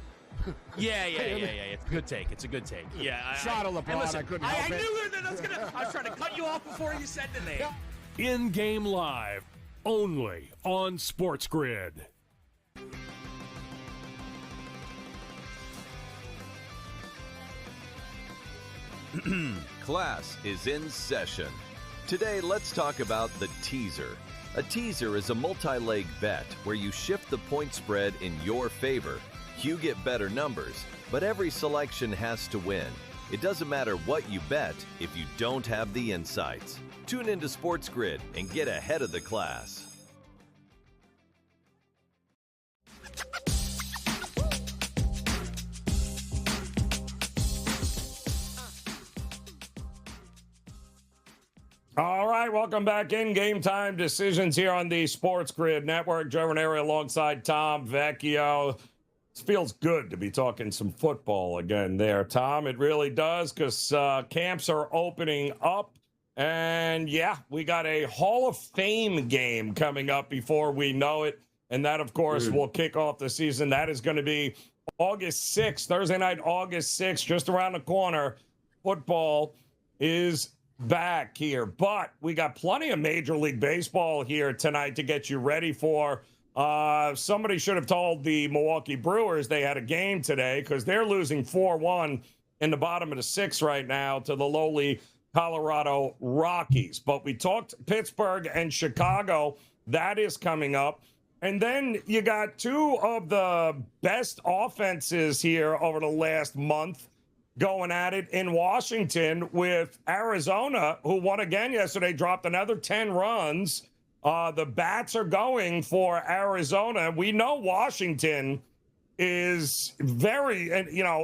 Yeah. It's a good take. It's a good take. Yeah. Shot of LeBron. Listen, I couldn't help it. I knew that I was trying to cut you off before you said the name. In-game live, only on SportsGrid. Class is in session. Today, let's talk about the teaser. A teaser is a multi-leg bet where you shift the point spread in your favor. You get better numbers, but every selection has to win. It doesn't matter what you bet if you don't have the insights. Tune into SportsGrid and get ahead of the class. All right, welcome back in Game Time Decisions here on the SportsGrid Network. Joe Raineri alongside Tom Vecchio. It feels good to be talking some football again there, Tom. It really does, because camps are opening up. And, yeah, we got a Hall of Fame game coming up before we know it. And that, of course, will kick off the season. That is going to be August 6th, Thursday night, August 6th, just around the corner. Football is back here, but we got plenty of Major League Baseball here tonight to get you ready for. Somebody should have told the Milwaukee Brewers they had a game today, because they're losing 4-1 in the bottom of the sixth right now to the lowly Colorado Rockies. But we talked Pittsburgh and Chicago. That is coming up. And then you got two of the best offenses here over the last month going at it in Washington, with Arizona, who won again yesterday, dropped another 10 runs. The bats are going for Arizona. We know Washington is very,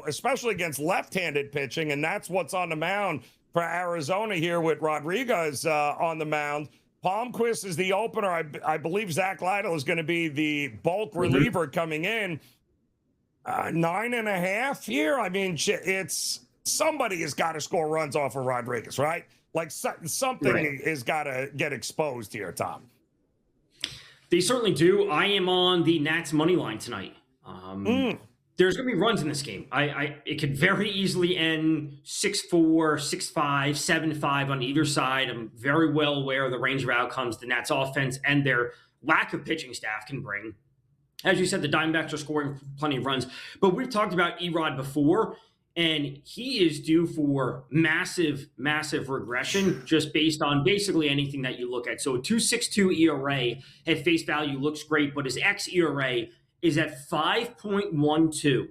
especially against left-handed pitching, and that's what's on the mound for Arizona here with Rodriguez on the mound. Palmquist is the opener. I believe Zach Lytle is going to be the bulk reliever coming in. 9.5 here. I mean, it's somebody has got to score runs off of Rodriguez, right? Like something has got to get exposed here, Tom. They certainly do. I am on the Nats money line tonight. There's going to be runs in this game. It could very easily end 6-4, 6-5, 7-5 on either side. I'm very well aware of the range of outcomes the Nats offense and their lack of pitching staff can bring. As you said, the Diamondbacks are scoring plenty of runs, but we've talked about Erod before, and he is due for massive regression just based on basically anything that you look at. So a 2.62 ERA at face value looks great, but his xERA is at 5.12.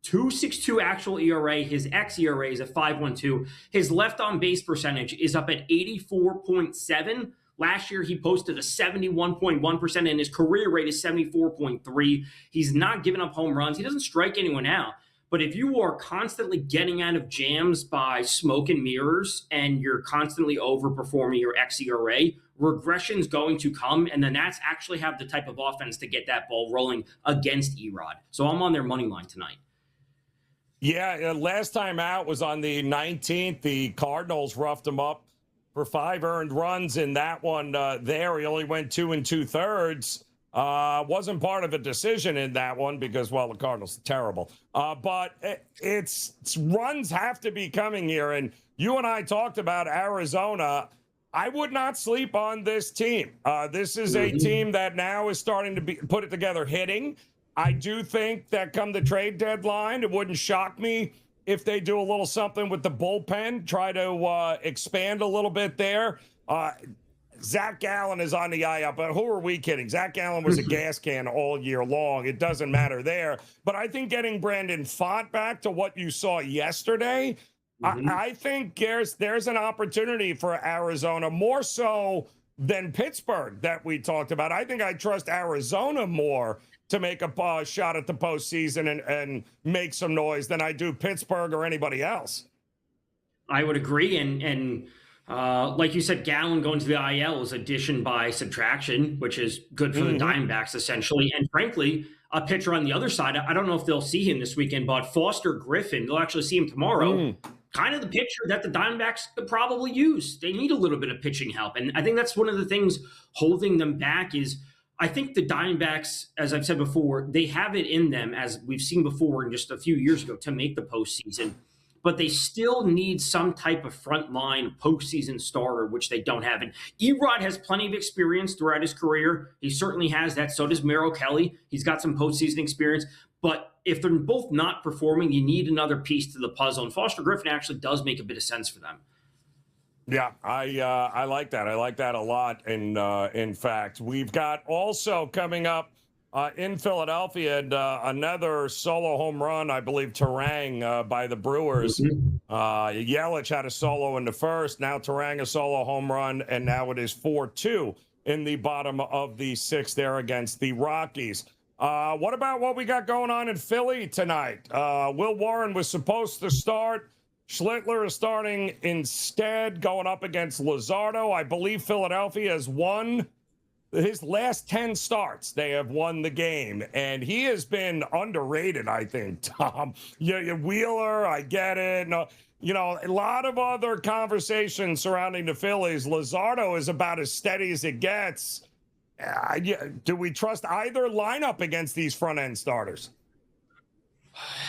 2.62 actual ERA, his xERA is at 5.12. His left on base percentage is up at 84.7. Last year, he posted a 71.1%, and his career rate is 74.3. He's not giving up home runs. He doesn't strike anyone out. But if you are constantly getting out of jams by smoke and mirrors, and you're constantly overperforming your xERA, regression's going to come, and the Nats actually have the type of offense to get that ball rolling against Erod. So I'm on their money line tonight. Yeah, last time out was on the 19th. The Cardinals roughed him up for 5 earned runs in that one there. He only went 2 2/3. Wasn't part of a decision in that one because, well, the Cardinals are terrible. But it's runs have to be coming here. And you and I talked about Arizona. I would not sleep on this team. This is a team that now is starting to put it together hitting. I do think that come the trade deadline, it wouldn't shock me if they do a little something with the bullpen, try to expand a little bit there. Zach Gallen is on the IL, but who are we kidding? Zach Gallen was a gas can all year long. It doesn't matter there. But I think getting Brandon Pfaadt back to what you saw yesterday, I think there's an opportunity for Arizona, more so than Pittsburgh that we talked about. I think I trust Arizona more to make a shot at the postseason and make some noise than I do Pittsburgh or anybody else. I would agree. And like you said, Gallen going to the IL is addition by subtraction, which is good for the Diamondbacks, essentially. And frankly, a pitcher on the other side, I don't know if they'll see him this weekend, but Foster Griffin, they'll actually see him tomorrow. Kind of the pitcher that the Diamondbacks could probably use. They need a little bit of pitching help. And I think that's one of the things holding them back is I think the Diamondbacks, as I've said before, they have it in them, as we've seen before and just a few years ago, to make the postseason. But they still need some type of frontline postseason starter, which they don't have. And Erod has plenty of experience throughout his career. He certainly has that. So does Merrill Kelly. He's got some postseason experience. But if they're both not performing, you need another piece to the puzzle. And Foster Griffin actually does make a bit of sense for them. Yeah, I like that. I like that a lot. And in fact, we've got also coming up in Philadelphia and another solo home run, I believe, Terang by the Brewers. Yelich had a solo in the first. Now Terang a solo home run, and now it is 4-2 in the bottom of the sixth there against the Rockies. What about what we got going on in Philly tonight? Will Warren was supposed to start. Schlittler is starting instead, going up against Luzardo. I believe Philadelphia has won his last 10 starts. They have won the game, and he has been underrated, I think, Tom. Wheeler, I get it. No, a lot of other conversations surrounding the Phillies. Luzardo is about as steady as it gets. Do we trust either lineup against these front-end starters?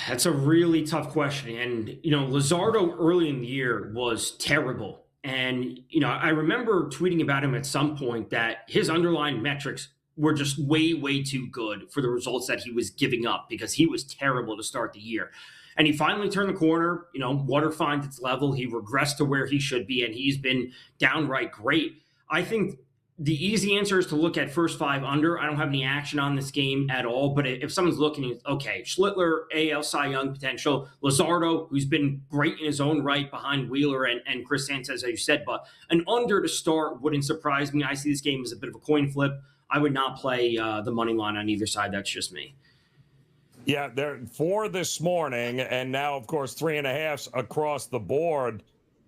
That's a really tough question. And, Luzardo early in the year was terrible. And, I remember tweeting about him at some point that his underlying metrics were just way, way too good for the results that he was giving up because he was terrible to start the year. And he finally turned the corner. Water finds its level. He regressed to where he should be, and he's been downright great. I think the easy answer is to look at first five under. I don't have any action on this game at all. But if someone's looking, okay, Schlittler, AL Cy Young potential, Luzardo, who's been great in his own right behind Wheeler and Chris Sanchez, as you said, but an under to start wouldn't surprise me. I see this game as a bit of a coin flip. I would not play the money line on either side. That's just me. Yeah, they're 4 this morning, and now, of course, 3.5 across the board.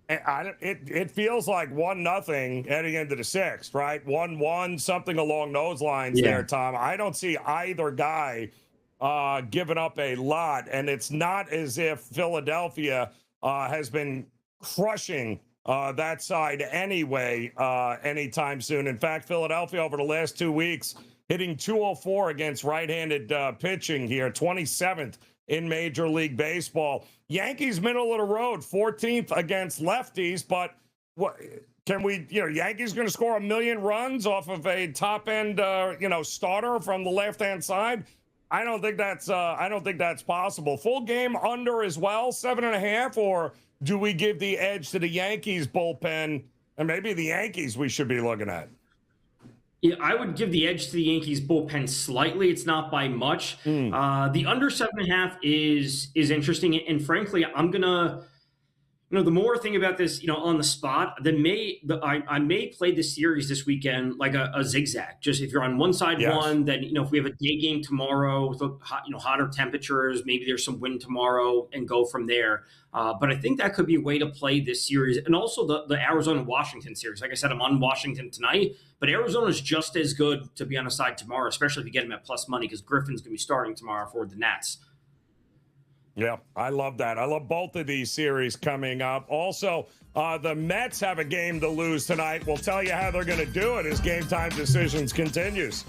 It feels like 1-0 heading into the sixth, right? 1-1, something along those lines there, Tom. I don't see either guy giving up a lot, and it's not as if Philadelphia has been crushing that side anyway anytime soon. In fact, Philadelphia over the last 2 weeks hitting .204 against right-handed pitching here, 27th in Major League Baseball. Yankees middle of the road, 14th against lefties, but what can we, Yankees going to score 1 million runs off of a top end, starter from the left-hand side? I don't think that's possible. Full game under as well, 7.5, or do we give the edge to the Yankees bullpen and maybe the Yankees we should be looking at? Yeah, I would give the edge to the Yankees bullpen slightly. It's not by much. The under 7.5 is interesting. And frankly, I'm going to, the more I think about this, on the spot, I may play this series this weekend like a zigzag. Just if you're on one side, one, then, if we have a day game tomorrow with hotter temperatures, maybe there's some wind tomorrow and go from there. But I think that could be a way to play this series. And also the Arizona-Washington series. Like I said, I'm on Washington tonight, but Arizona's just as good to be on the side tomorrow, especially if you get him at plus money because Griffin's going to be starting tomorrow for the Nats. Yeah, I love that. I love both of these series coming up. Also, the Mets have a game to lose tonight. We'll tell you how they're going to do it as Game Time Decisions continues.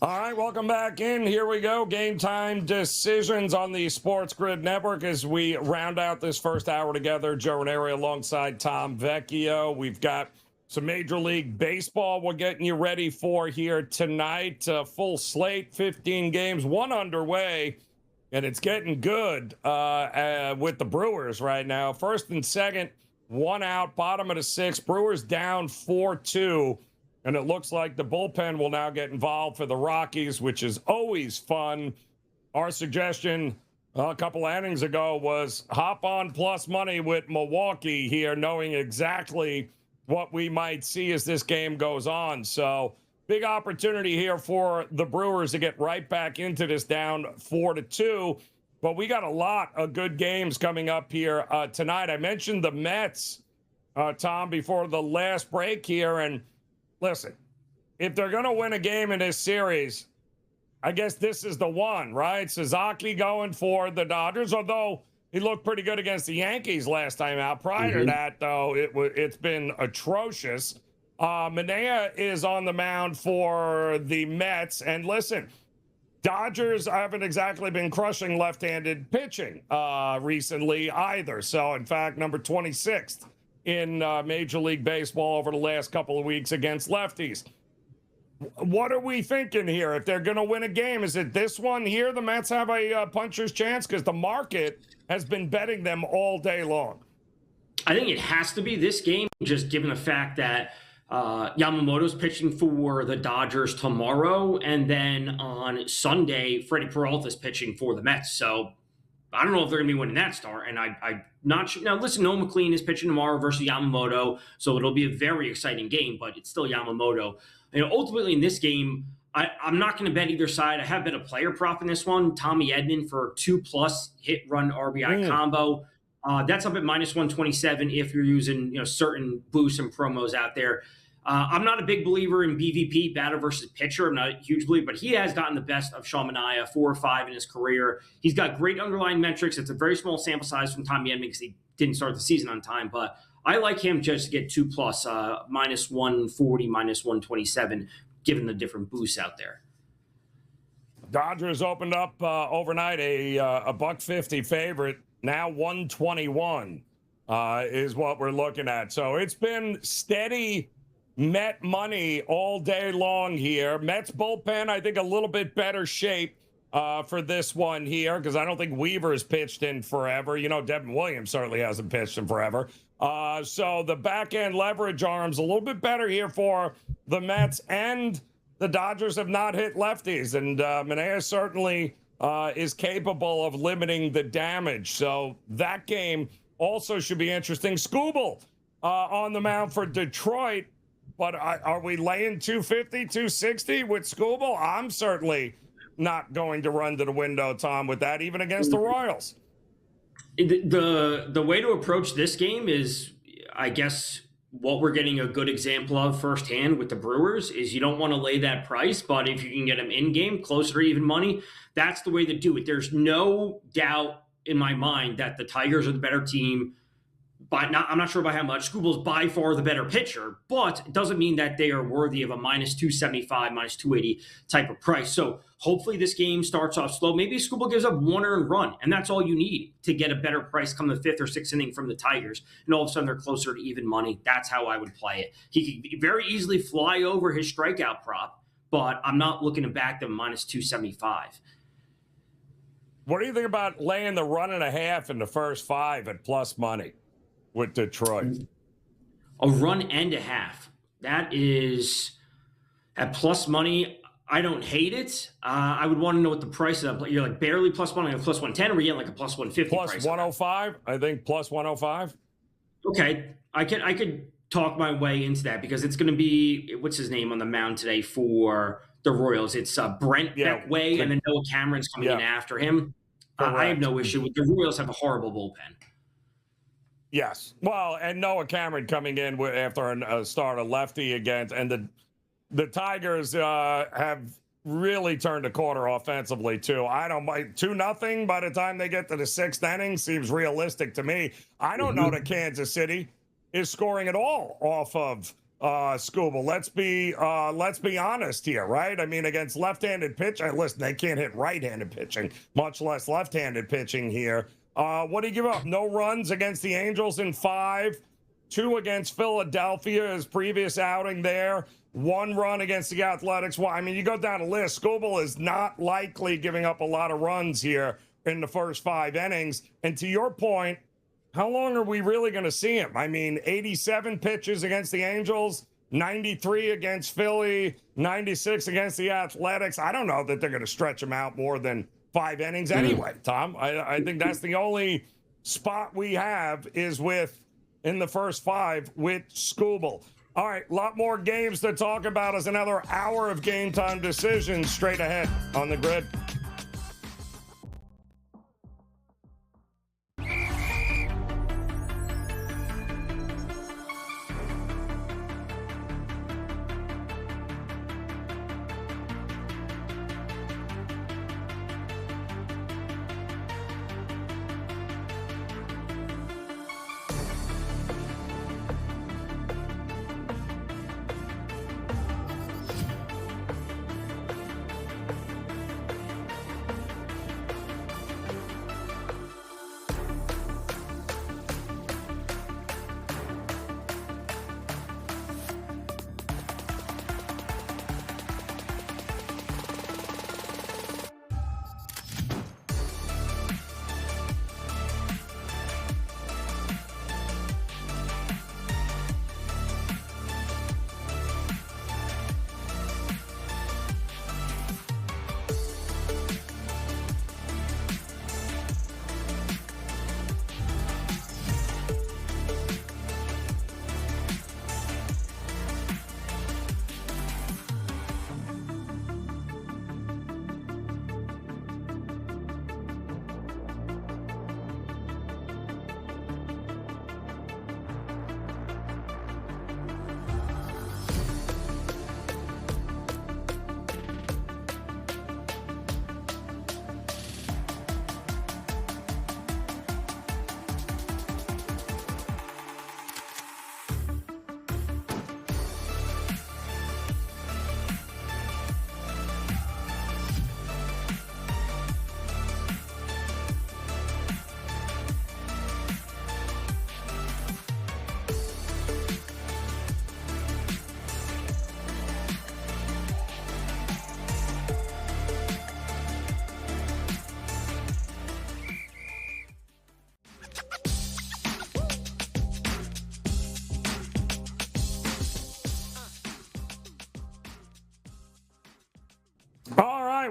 All right, welcome back in. Here we go. Game time decisions on the SportsGrid Network as we round out this first hour together. Joe Raineri alongside Tom Vecchio. We've got some Major League Baseball we're getting you ready for here tonight. Full slate, 15 games, one underway, and it's getting good with the Brewers right now. First and second, one out, bottom of the sixth. Brewers down 4-2. And it looks like the bullpen will now get involved for the Rockies, which is always fun. Our suggestion a couple innings ago was hop on plus money with Milwaukee here, knowing exactly what we might see as this game goes on. So big opportunity here for the Brewers to get right back into this down 4-2. But we got a lot of good games coming up here tonight. I mentioned the Mets, Tom, before the last break here, and listen, if they're going to win a game in this series, I guess this is the one, right? Suzuki going for the Dodgers, although he looked pretty good against the Yankees last time out. Prior to that, though, it's been atrocious. Manaea is on the mound for the Mets. And listen, Dodgers haven't exactly been crushing left-handed pitching recently either. So, in fact, number 26th. In Major League Baseball over the last couple of weeks against lefties. What are we thinking here? If they're going to win a game, is it this one here? The Mets have a puncher's chance because the market has been betting them all day long. I think it has to be this game, just given the fact that Yamamoto's pitching for the Dodgers tomorrow, and then on Sunday, Freddie Peralta's pitching for the Mets. So I don't know if they're going to be winning that start, and I'm not sure. Now, listen, Noah McLean is pitching tomorrow versus Yamamoto, so it'll be a very exciting game, but it's still Yamamoto. Ultimately, in this game, I'm not going to bet either side. I have bet a player prop in this one, Tommy Edman for 2+ hit run RBI combo. That's up at -127 if you're using certain boosts and promos out there. I'm not a big believer in BVP, batter versus pitcher. I'm not a huge believer, but he has gotten the best of Sean Manaea, 4 or 5 in his career. He's got great underlying metrics. It's a very small sample size from Tommy Edman because he didn't start the season on time, but I like him just to get 2+, -140, -127, given the different boosts out there. Dodgers opened up overnight a $1.50 favorite. Now 121 is what we're looking at. So it's been steady Met money all day long here. Mets bullpen, I think, a little bit better shape for this one here because I don't think Weaver's pitched in forever. Devin Williams certainly hasn't pitched in forever. So the back-end leverage arm's a little bit better here for the Mets, and the Dodgers have not hit lefties, and Manaea certainly is capable of limiting the damage. So that game also should be interesting. Skubal on the mound for Detroit. But are we laying 250, 260 with Skubal? I'm certainly not going to run to the window, Tom, with that, even against the Royals. The way to approach this game is, I guess, what we're getting a good example of firsthand with the Brewers is you don't want to lay that price, but if you can get them in-game, closer to even money, that's the way to do it. There's no doubt in my mind that the Tigers are the better team. I'm not sure by how much. Skubal's by far the better pitcher, but it doesn't mean that they are worthy of a -275, -280 type of price. So hopefully this game starts off slow. Maybe Skubal gives up one earned run, and that's all you need to get a better price come the 5th or 6th inning from the Tigers. And all of a sudden they're closer to even money. That's how I would play it. He could very easily fly over his strikeout prop, but I'm not looking to back them -275. What do you think about laying the 1.5 in the first 5 at plus money with Detroit? A 1.5. That is at plus money. I don't hate it. I would want to know what the price is. You're like barely plus money, like plus 110, or are you getting like a plus 150? Plus 105. I think plus 105. Okay, I could talk my way into that because it's going to be, what's his name on the mound today for the Royals? It's Brent Betway, and then Noah Cameron's coming in after him. I have no issue with the Royals. Have a horrible bullpen. Yes. Well, and Noah Cameron coming in after a start of lefty against, and the Tigers have really turned a corner offensively too. I don't mind 2-0 by the time they get to the 6th inning seems realistic to me. I don't know that Kansas City is scoring at all off of Scuba. Let's be honest here, right? I mean, against left-handed pitching, listen, they can't hit right-handed pitching, much less left-handed pitching here. What do you give up? No runs against the Angels in 5, 2 against Philadelphia, his previous outing there, 1 run against the Athletics. Well, I mean, you go down the list. Scuba is not likely giving up a lot of runs here in the first 5 innings. And to your point, how long are we really going to see him? I mean, 87 pitches against the Angels, 93 against Philly, 96 against the Athletics. I don't know that they're going to stretch him out more than 5 innings anyway, Tom. I think that's the only spot we have is in the first 5 with Scooble. All right, a lot more games to talk about as another hour of Game Time decisions straight ahead on the grid.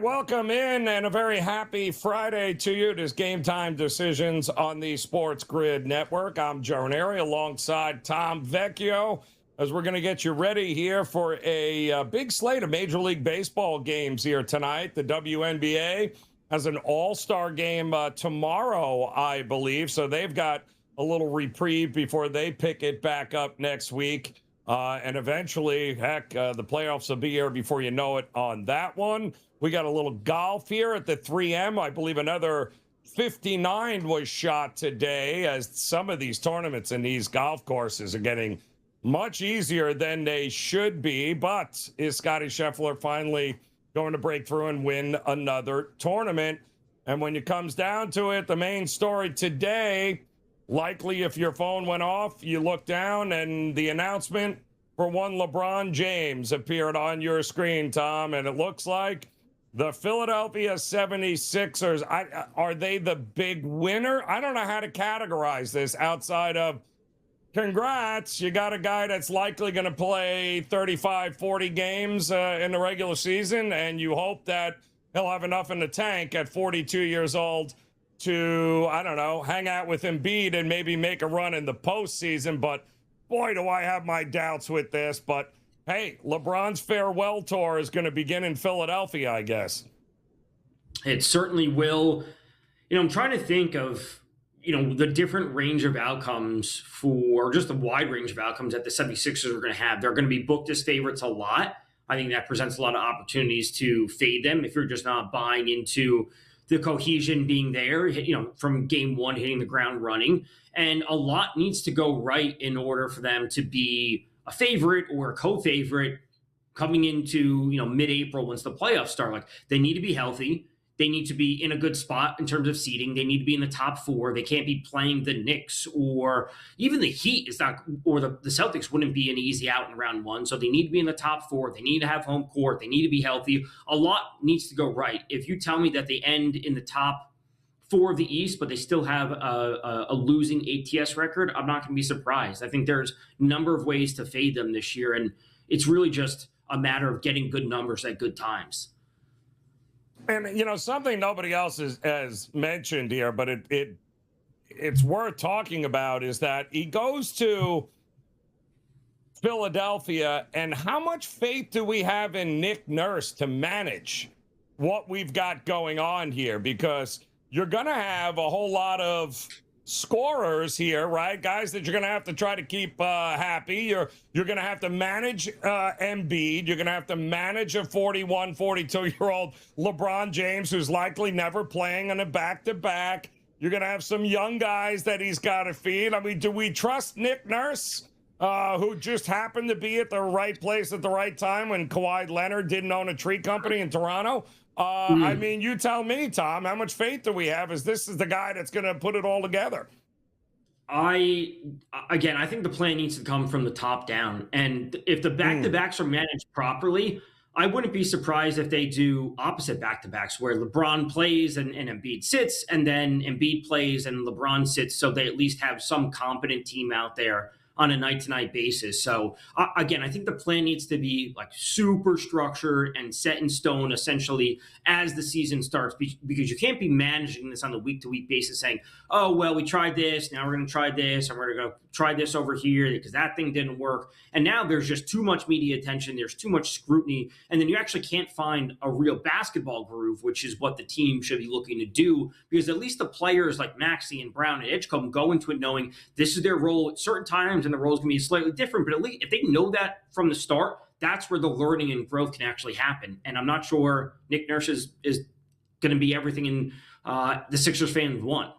Welcome in and a very happy Friday to you. It is Game Time Decisions on the SportsGrid Network. I'm Raineri alongside Tom Vecchio as we're going to get you ready here for a big slate of Major League Baseball games here tonight. The WNBA has an all-star game tomorrow, I believe, so they've got a little reprieve before they pick it back up next week. And eventually, the playoffs will be here before you know it on that one. We got a little golf here at the 3M. I believe another 59 was shot today, as some of these tournaments and these golf courses are getting much easier than they should be. But is Scottie Scheffler finally going to break through and win another tournament? And when it comes down to it, the main story today, likely if your phone went off, you look down and the announcement for one LeBron James appeared on your screen, Tom, and it looks like the Philadelphia 76ers, are they the big winner? I don't know how to categorize this outside of congrats. You got a guy that's likely going to play 35, 40 games in the regular season, and you hope that he'll have enough in the tank at 42 years old to, I don't know, hang out with Embiid and maybe make a run in the postseason. But boy, do I have my doubts with this. But hey, LeBron's farewell tour is going to begin in Philadelphia, I guess. It certainly will. You know, I'm trying to think of, the different range of outcomes for just the wide range of outcomes that the 76ers are going to have. They're going to be booked as favorites a lot. I think that presents a lot of opportunities to fade them if you're just not buying into the cohesion being there, from game one, hitting the ground running. And a lot needs to go right in order for them to be a favorite or a co-favorite coming into, mid-April once the playoffs start. Like, they need to be healthy. They need to be in a good spot in terms of seeding. They need to be in the top 4. They can't be playing the Knicks, or even the Heat is not, or the Celtics wouldn't be an easy out in round 1. So they need to be in the top 4. They need to have home court. They need to be healthy. A lot needs to go right. If you tell me that they end in the top 4 of the East, but they still have a losing ATS record, I'm not going to be surprised. I think there's a number of ways to fade them this year, and it's really just a matter of getting good numbers at good times. And, something nobody else has mentioned here, but it's worth talking about, is that he goes to Philadelphia, and how much faith do we have in Nick Nurse to manage what we've got going on here? Because you're going to have a whole lot of scorers here, right? Guys that you're going to have to try to keep happy. You're going to have to manage Embiid. You're going to have to manage a 41, 42-year-old LeBron James, who's likely never playing on a back-to-back. You're going to have some young guys that he's got to feed. I mean, do we trust Nick Nurse, who just happened to be at the right place at the right time when Kawhi Leonard didn't own a tree company in Toronto? I mean, you tell me, Tom, how much faith do we have as this is the guy that's going to put it all together? I think the plan needs to come from the top down. And if the back-to-backs are managed properly, I wouldn't be surprised if they do opposite back-to-backs, where LeBron plays and Embiid sits, and then Embiid plays and LeBron sits, so they at least have some competent team out there on a night-to-night basis. So again, I think the plan needs to be like super structured and set in stone essentially as the season starts, because you can't be managing this on a week-to-week basis saying, oh, well, we tried this, now we're going to try this, and we're going to try this over here because that thing didn't work. And now there's just too much media attention, there's too much scrutiny, and then you actually can't find a real basketball groove, which is what the team should be looking to do, because at least the players like Maxey and Brown and Edgecombe go into it knowing this is their role at certain times, and the role is going to be slightly different. But at least if they know that from the start, that's where the learning and growth can actually happen. And I'm not sure Nick Nurse is going to be everything in the Sixers fans want.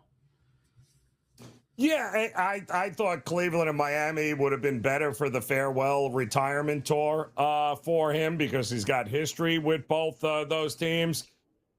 Yeah, I thought Cleveland and Miami would have been better for the farewell retirement tour for him, because he's got history with both those teams.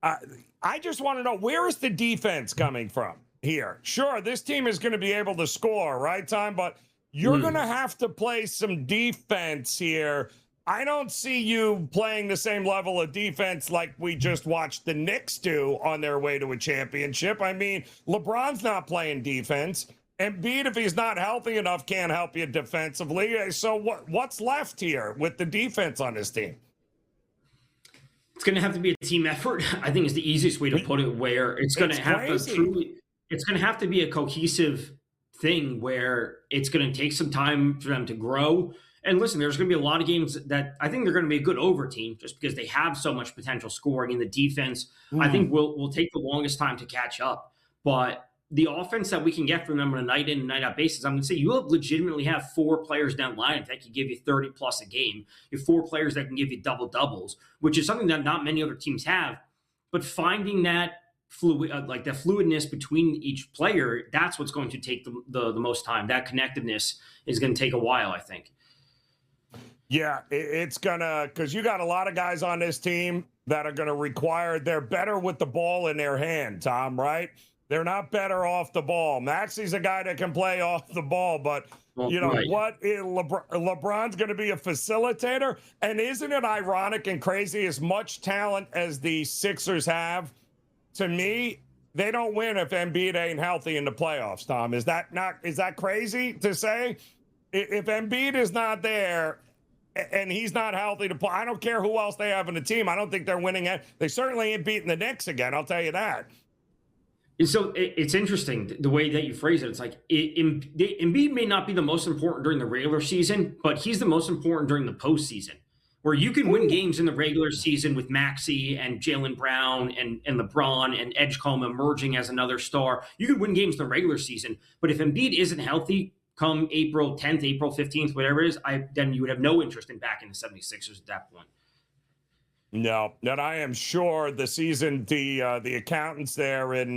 I just want to know, where is the defense coming from here? Sure, this team is going to be able to score, right, Tom? But you're going to have to play some defense here. I don't see you playing the same level of defense like we just watched the Knicks do on their way to a championship. I mean, LeBron's not playing defense. Embiid, if he's not healthy enough, can't help you defensively. So what's left here with the defense on this team? It's going to have to be a team effort, I think is the easiest way to put it, where it's going to have to be a cohesive thing where it's going to take some time for them to grow. And listen, there's going to be a lot of games that I think they're going to be a good over team just because they have so much potential scoring in the defense. I think will take the longest time to catch up. But the offense that we can get from them on a night in and night out basis, I'm going to say you legitimately have 4 players down the line that can give you 30 plus a game. You have 4 players that can give you double doubles, which is something that not many other teams have. But finding that fluidness between each player, that's what's going to take the most time. That connectiveness is going to take a while, I think. Yeah, it's gonna, because you got a lot of guys on this team that are going to require, they're better with the ball in their hand, Tom, right? They're not better off the ball. Maxey's a guy that can play off the ball, but right. What LeBron's going to be a facilitator. And isn't it ironic and crazy, as much talent as the Sixers have, to me, they don't win if Embiid ain't healthy in the playoffs, Tom. Is that crazy to say? If Embiid is not there and he's not healthy to play, I don't care who else they have in the team. I don't think they're winning it. They certainly ain't beating the Knicks again, I'll tell you that. And so it's interesting the way that you phrase it. It's like Embiid may not be the most important during the regular season, but he's the most important during the postseason, where you can win games in the regular season with Maxey and Jaylen Brown and LeBron and Edgecombe emerging as another star. You could win games in the regular season, but if Embiid isn't healthy come April 10th, April 15th, whatever it is, then you would have no interest in backing the 76ers at that point. No, and I am sure the accountants there in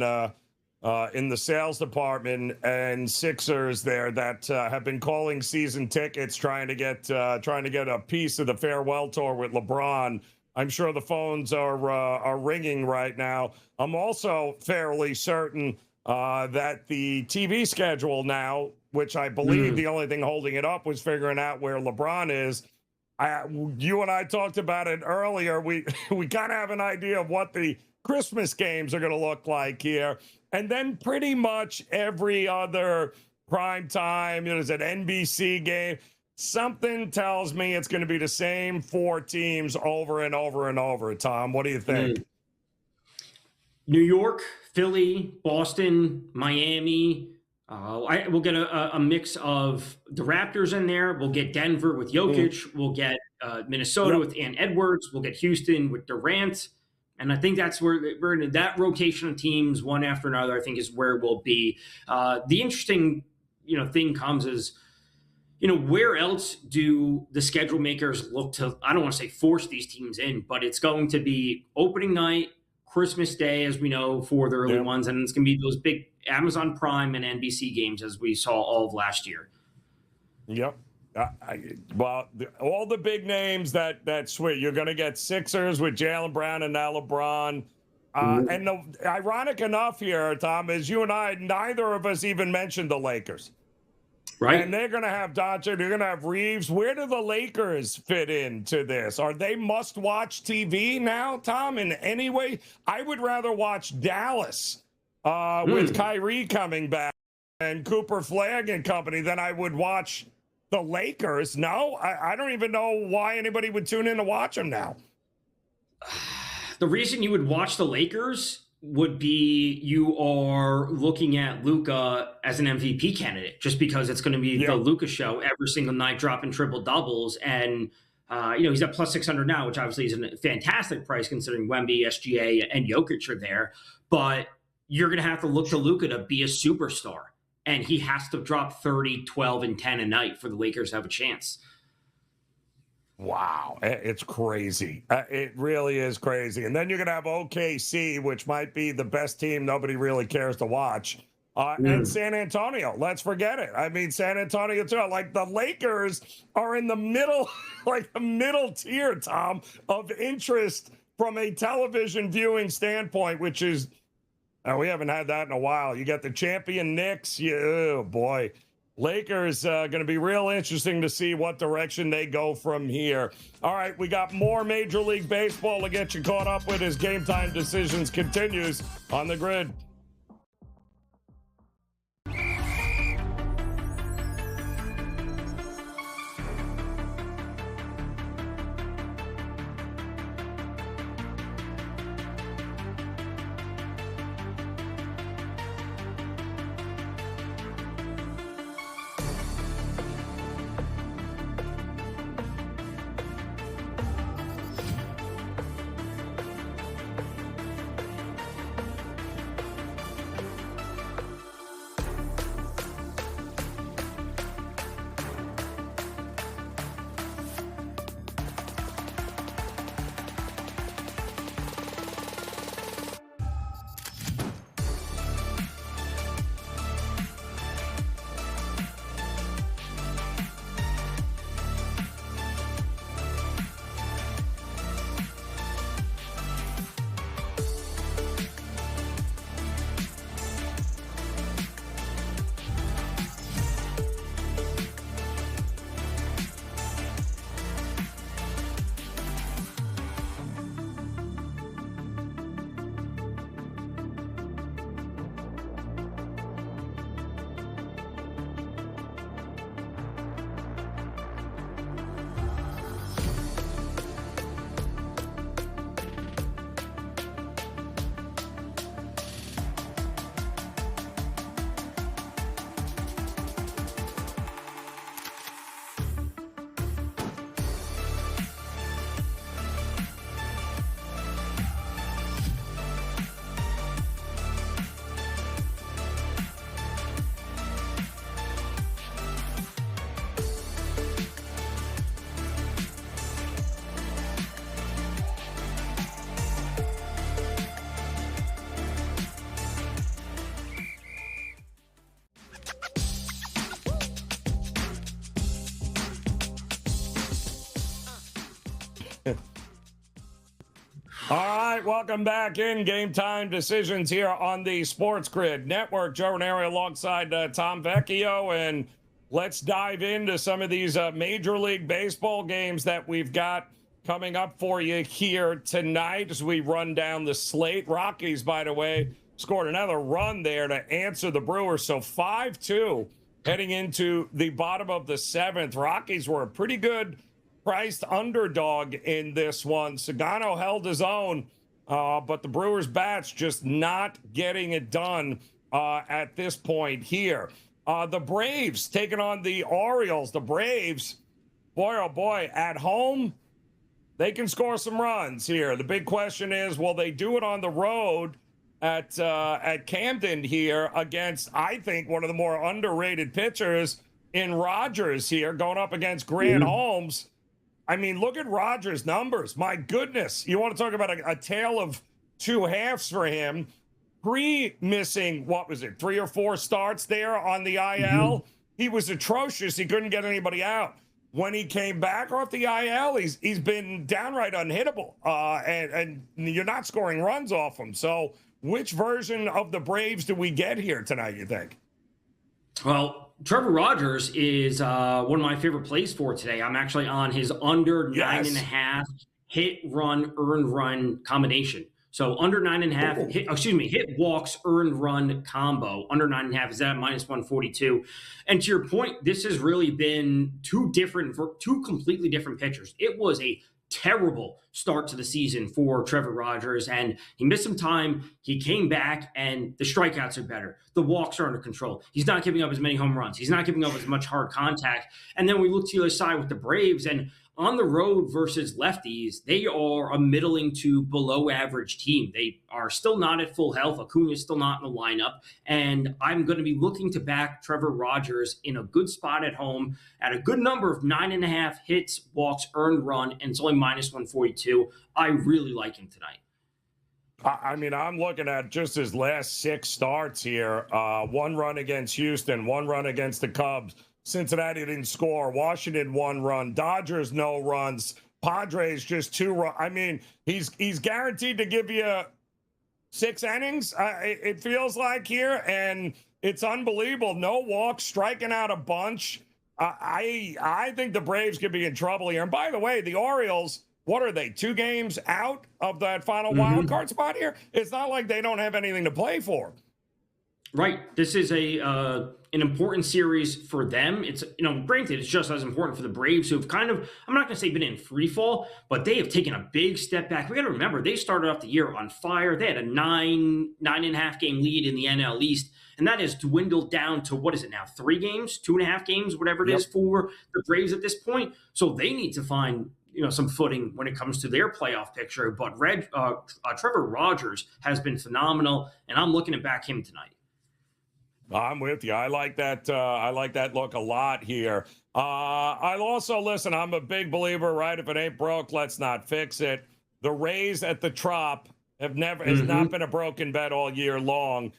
in the sales department and Sixers there that have been calling season tickets, trying to get a piece of the farewell tour with LeBron. I'm sure the phones are ringing right now. I'm also fairly certain that the TV schedule now, which I believe the only thing holding it up was figuring out where LeBron is. You and I talked about it earlier. We kind of have an idea of what the Christmas games are going to look like here. And then pretty much every other prime time, there's an NBC game. Something tells me it's going to be the same 4 teams over and over and over. Tom, what do you think? New York, Philly, Boston, Miami. We'll get a mix of the Raptors in there. We'll get Denver with Jokic. We'll get Minnesota with Ant Edwards. We'll get Houston with Durant. And I think that's where we're in that rotation of teams, one after another, I think is where we'll be. The interesting, thing comes is, where else do the schedule makers look to, I don't want to say force these teams in, but it's going to be opening night, Christmas Day, as we know, for the early ones. And it's going to be those big Amazon Prime and NBC games, as we saw all of last year. Yep. All the big names that switch. You're going to get Sixers with Jaylen Brown and now LeBron. And ironic enough here, Tom, is you and I, neither of us even mentioned the Lakers. Right. And they're going to have Doncic. They're going to have Reeves. Where do the Lakers fit into this? Are they must-watch TV now, Tom, in any way? I would rather watch Dallas with Kyrie coming back and Cooper Flagg and company than I would watch the Lakers. No, I don't even know why anybody would tune in to watch them now. The reason you would watch the Lakers would be you are looking at Luka as an MVP candidate, just because it's going to be the Luka show every single night, dropping triple doubles. And, he's at plus 600 now, which obviously is a fantastic price considering Wemby, SGA, and Jokic are there. But you're going to have to look to Luka to be a superstar. And he has to drop 30, 12, and 10 a night for the Lakers to have a chance. Wow, it's crazy. It really is crazy. And then you're going to have OKC, which might be the best team nobody really cares to watch. And San Antonio, let's forget it. I mean, San Antonio, too. Like, the Lakers are in the middle, like the middle tier, Tom, of interest from a television viewing standpoint, which is, we haven't had that in a while. You got the champion Knicks. Oh, boy. Lakers going to be real interesting to see what direction they go from here. All right, we got more Major League Baseball to get you caught up with as Game Time Decisions continues on the grid. All right, welcome back in Game Time Decisions here on the SportsGrid Network. Joe Raineri alongside Tom Vecchio, and let's dive into some of these Major League Baseball games that we've got coming up for you here tonight as we run down the slate. Rockies, by the way, scored another run there to answer the Brewers, so 5-2 heading into the bottom of the seventh. Rockies were a pretty good priced underdog in this one. Sagano held his own, but the Brewers bats just not getting it done at this point here. The Braves taking on the Orioles. The Braves, boy, oh boy, at home, they can score some runs here. The big question is, will they do it on the road at Camden here against, I think, one of the more underrated pitchers in Rogers here, going up against Grant Holmes? I mean, look at Rogers' numbers. My goodness. You want to talk about a tale of two halves for him. Missing, what was it, 3 or 4 starts there on the IL? He was atrocious. He couldn't get anybody out. When he came back off the IL, he's been downright unhittable, and you're not scoring runs off him. So which version of the Braves do we get here tonight, you think? Well, Trevor Rogers is one of my favorite plays for today. I'm actually on his under 9.5 hit, run, earned run combination. So under 9.5, hit, walks, earned run combo. Under 9.5 is at -142. And to your point, this has really been two completely different pitchers. It was a terrible start to the season for Trevor Rogers, and he missed some time. He came back, and the strikeouts are better. The walks are under control. He's not giving up as many home runs. He's not giving up as much hard contact. And then we look to the other side with the Braves, and on the road versus lefties, they are a middling to below average team. They are still not at full health. Acuna's still not in the lineup. And I'm going to be looking to back Trevor Rogers in a good spot at home at a good number of 9.5 hits, walks, earned run, and it's only -142. I really like him tonight. I mean, I'm looking at just his last 6 starts here. 1 run against Houston, 1 run against the Cubs. Cincinnati didn't score. Washington 1 run. Dodgers no runs. Padres just 2 runs. I mean, he's guaranteed to give you 6 innings. It feels like here, and it's unbelievable. No walks, striking out a bunch. I think the Braves could be in trouble here. And by the way, the Orioles, what are they, 2 games out of that final wild card spot here? It's not like they don't have anything to play for. Right. This is an important series for them. It's, granted, it's just as important for the Braves, who have kind of, I'm not going to say been in free fall, but they have taken a big step back. We got to remember, they started off the year on fire. They had a 9.5 game lead in the NL East, and that has dwindled down to, what is it now, 3 games, 2.5 games, whatever it is for the Braves at this point. So they need to find some footing when it comes to their playoff picture. But Trevor Rogers has been phenomenal, and I'm looking to back him tonight. I'm with you. I like that. I like that look a lot here. I'll also listen. I'm a big believer, right? If it ain't broke, let's not fix it. The Rays at the Trop has not been a broken bet all year long.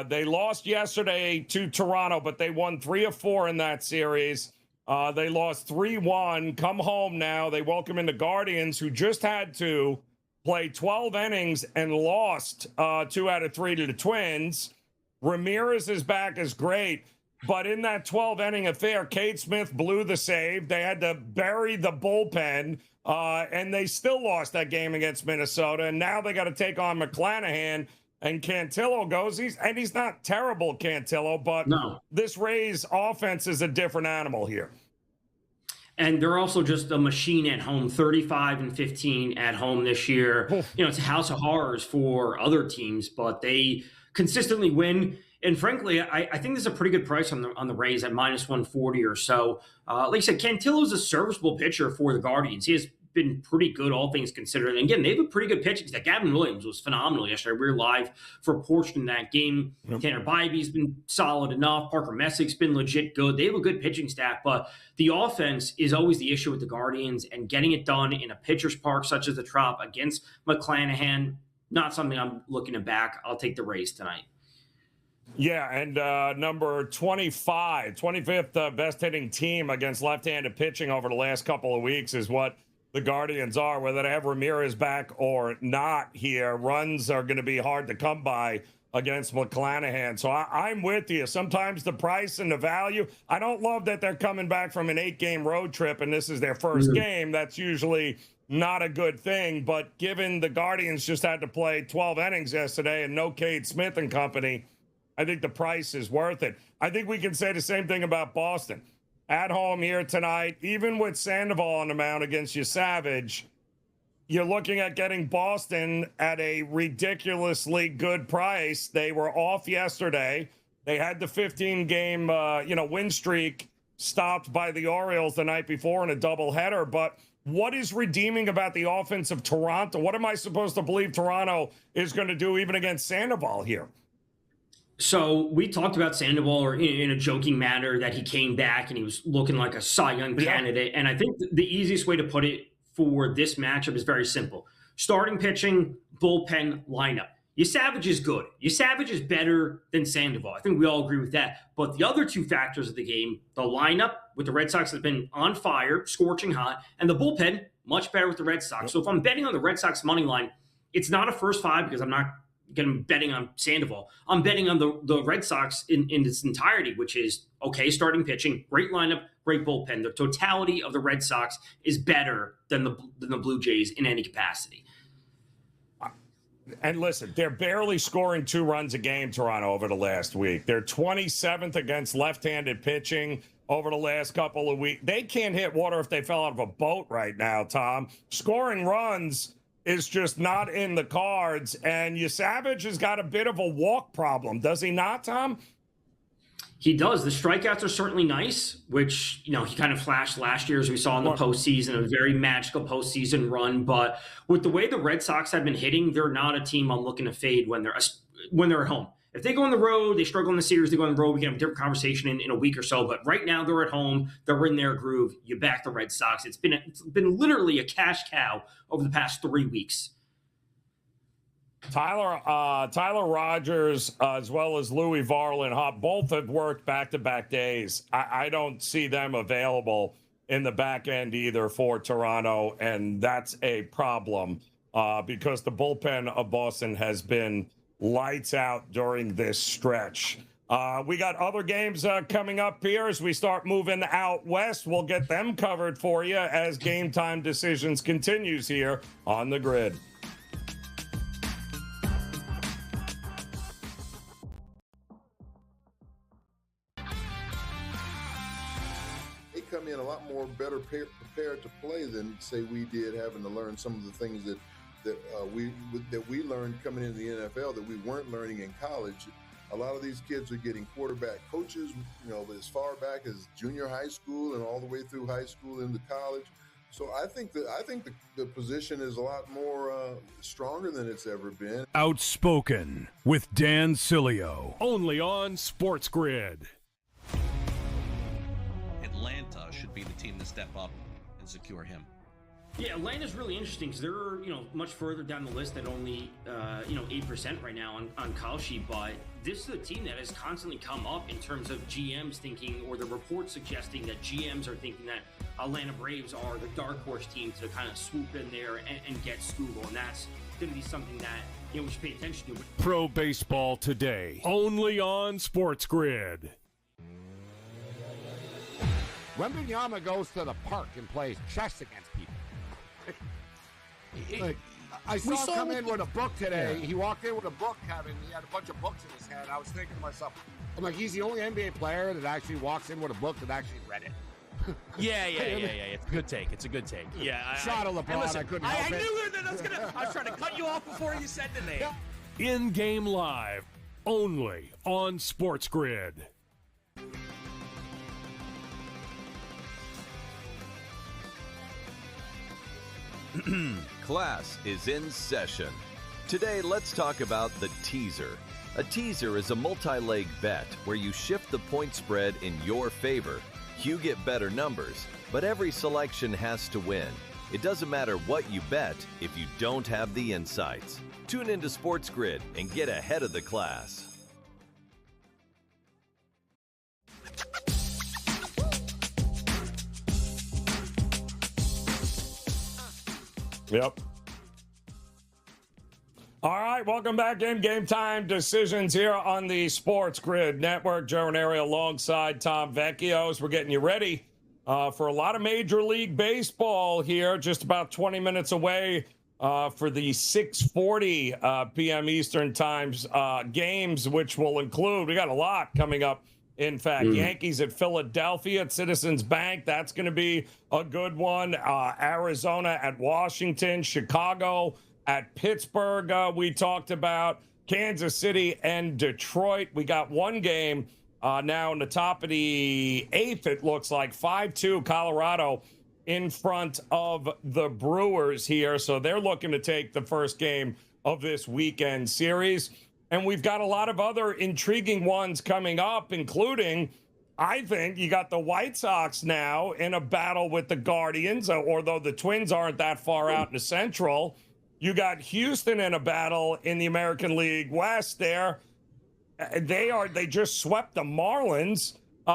They lost yesterday to Toronto, but they won 3 of 4 in that series. They lost 3-1. Come home now. They welcome in the Guardians, who just had to play 12 innings and lost 2 out of 3 to the Twins. Ramirez's back is great, but in that 12-inning affair, Cade Smith blew the save. They had to bury the bullpen, and they still lost that game against Minnesota. And now they got to take on McClanahan, and Cantillo goes. He's not terrible, Cantillo, but this Rays offense is a different animal here. And they're also just a machine at home, 35-15 at home this year. It's a house of horrors for other teams, but they consistently win. And frankly, I think this is a pretty good price on the Rays at -140 or so. Like I said, Cantillo's a serviceable pitcher for the Guardians. He has been pretty good, all things considered. And again, they have a pretty good pitching staff. Gavin Williams was phenomenal yesterday. We were live for a portion of that game. Tanner Bybee's been solid enough. Parker Messick's been legit good. They have a good pitching staff, but the offense is always the issue with the Guardians, and getting it done in a pitcher's park such as the Trop against McClanahan, not something I'm looking to back. I'll take the Rays tonight. Yeah, and number 25, 25th best hitting team against left-handed pitching over the last couple of weeks is what the Guardians are, whether they have Ramirez back or not here. Runs are going to be hard to come by against McClanahan. So I'm with you. Sometimes the price and the value, I don't love that they're coming back from an 8-game road trip and this is their first game. That's usually not a good thing. But given the Guardians just had to play 12 innings yesterday and no Cade Smith and company, I think the price is worth it. I think we can say the same thing about Boston. At home here tonight, even with Sandoval on the mound against you, Savage, you're looking at getting Boston at a ridiculously good price. They were off yesterday. They had the 15-game, win streak stopped by the Orioles the night before in a doubleheader. But what is redeeming about the offense of Toronto? What am I supposed to believe Toronto is going to do even against Sandoval here? So we talked about Sandoval or in a joking manner that he came back and he was looking like a Cy Young candidate. And I think the easiest way to put it for this matchup is very simple. Starting pitching, bullpen, lineup. Savage is good. Savage is better than Sandoval. I think we all agree with that. But the other two factors of the game, the lineup with the Red Sox that have been on fire, scorching hot, and the bullpen, much better with the Red Sox. So if I'm betting on the Red Sox money line, it's not a first five because I'm not betting on Sandoval. I'm betting on the Red Sox in its entirety, which is okay starting pitching, great lineup, great bullpen. The totality of the Red Sox is better than the Blue Jays in any capacity. And listen, they're barely scoring 2 runs a game, Toronto, over the last week. They're 27th against left-handed pitching over the last couple of weeks. They can't hit water if they fell out of a boat right now, Tom. Scoring runs is just not in the cards. And Savage has got a bit of a walk problem, does he not, Tom? He does. The strikeouts are certainly nice, which, he kind of flashed last year as we saw in the postseason, a very magical postseason run. But with the way the Red Sox have been hitting, they're not a team I'm looking to fade when they're at home. If they go on the road, they struggle in the series, they go on the road, we can have a different conversation in a week or so. But right now they're at home, they're in their groove. You back the Red Sox. It's been literally a cash cow over the past 3 weeks. Tyler Rogers, as well as Louis Varland, both have worked back-to-back days. I don't see them available in the back end either for Toronto, and that's a problem because the bullpen of Boston has been lights out during this stretch. We got other games coming up here as we start moving out west. We'll get them covered for you as Game Time Decisions continues here on the grid. Come in a lot more better prepared to play than say we did, having to learn some of the things that we learned coming into the NFL that we weren't learning in college. A lot of these kids are getting quarterback coaches, as far back as junior high school and all the way through high school into college. So I think the position is a lot more stronger than it's ever been. Outspoken with Dan Cilio, only on SportsGrid. Atlanta should be the team to step up and secure him. Yeah, Atlanta's really interesting because they're much further down the list at only 8% right now on Kalshi, but this is a team that has constantly come up in terms of GMs thinking, or the reports suggesting that GMs are thinking that Atlanta Braves are the dark horse team to kind of swoop in there and get Scoogle, and that's going to be something that we should pay attention to. Pro Baseball Today, only on SportsGrid. Wembanyama goes to the park and plays chess against people. I saw him come in with a book today. Yeah. He walked in with a book, Kevin. He had a bunch of books in his hand. I was thinking to myself, I'm like, he's the only NBA player that actually walks in with a book that actually read it. Yeah. It's a good take. Yeah. Shot of LeBron. Listen, I couldn't help I it. knew that I was trying to cut you off before you said the name. In-game live, only on SportsGrid. Class is in session. Today, let's talk about the teaser. A teaser is a multi-leg bet where you shift the point spread in your favor. You get better numbers, but every selection has to win. It doesn't matter what you bet if you don't have the insights. Tune into SportsGrid and get ahead of the class. Yep. All right, welcome back in Game Time Decisions here on the Sports Grid Network. Joe Raineri alongside Tom Vecchio. We're getting you ready for a lot of Major League Baseball here, just about 20 minutes away for the 6:40 p.m. Eastern times games, which will include, we got a lot coming up. In fact, Yankees at Philadelphia at Citizens Bank. That's going to be a good one. Arizona at Washington. Chicago at Pittsburgh, we talked about. Kansas City and Detroit. We got one game now in the top of the 8th, it looks like. 5-2 Colorado in front of the Brewers here. So they're looking to take the first game of this weekend series. And we've got a lot of other intriguing ones coming up, including, I think, you got the White Sox now in a battle with the Guardians, although the Twins aren't that far out in the Central. You got Houston in a battle in the American League West there. They just swept the Marlins.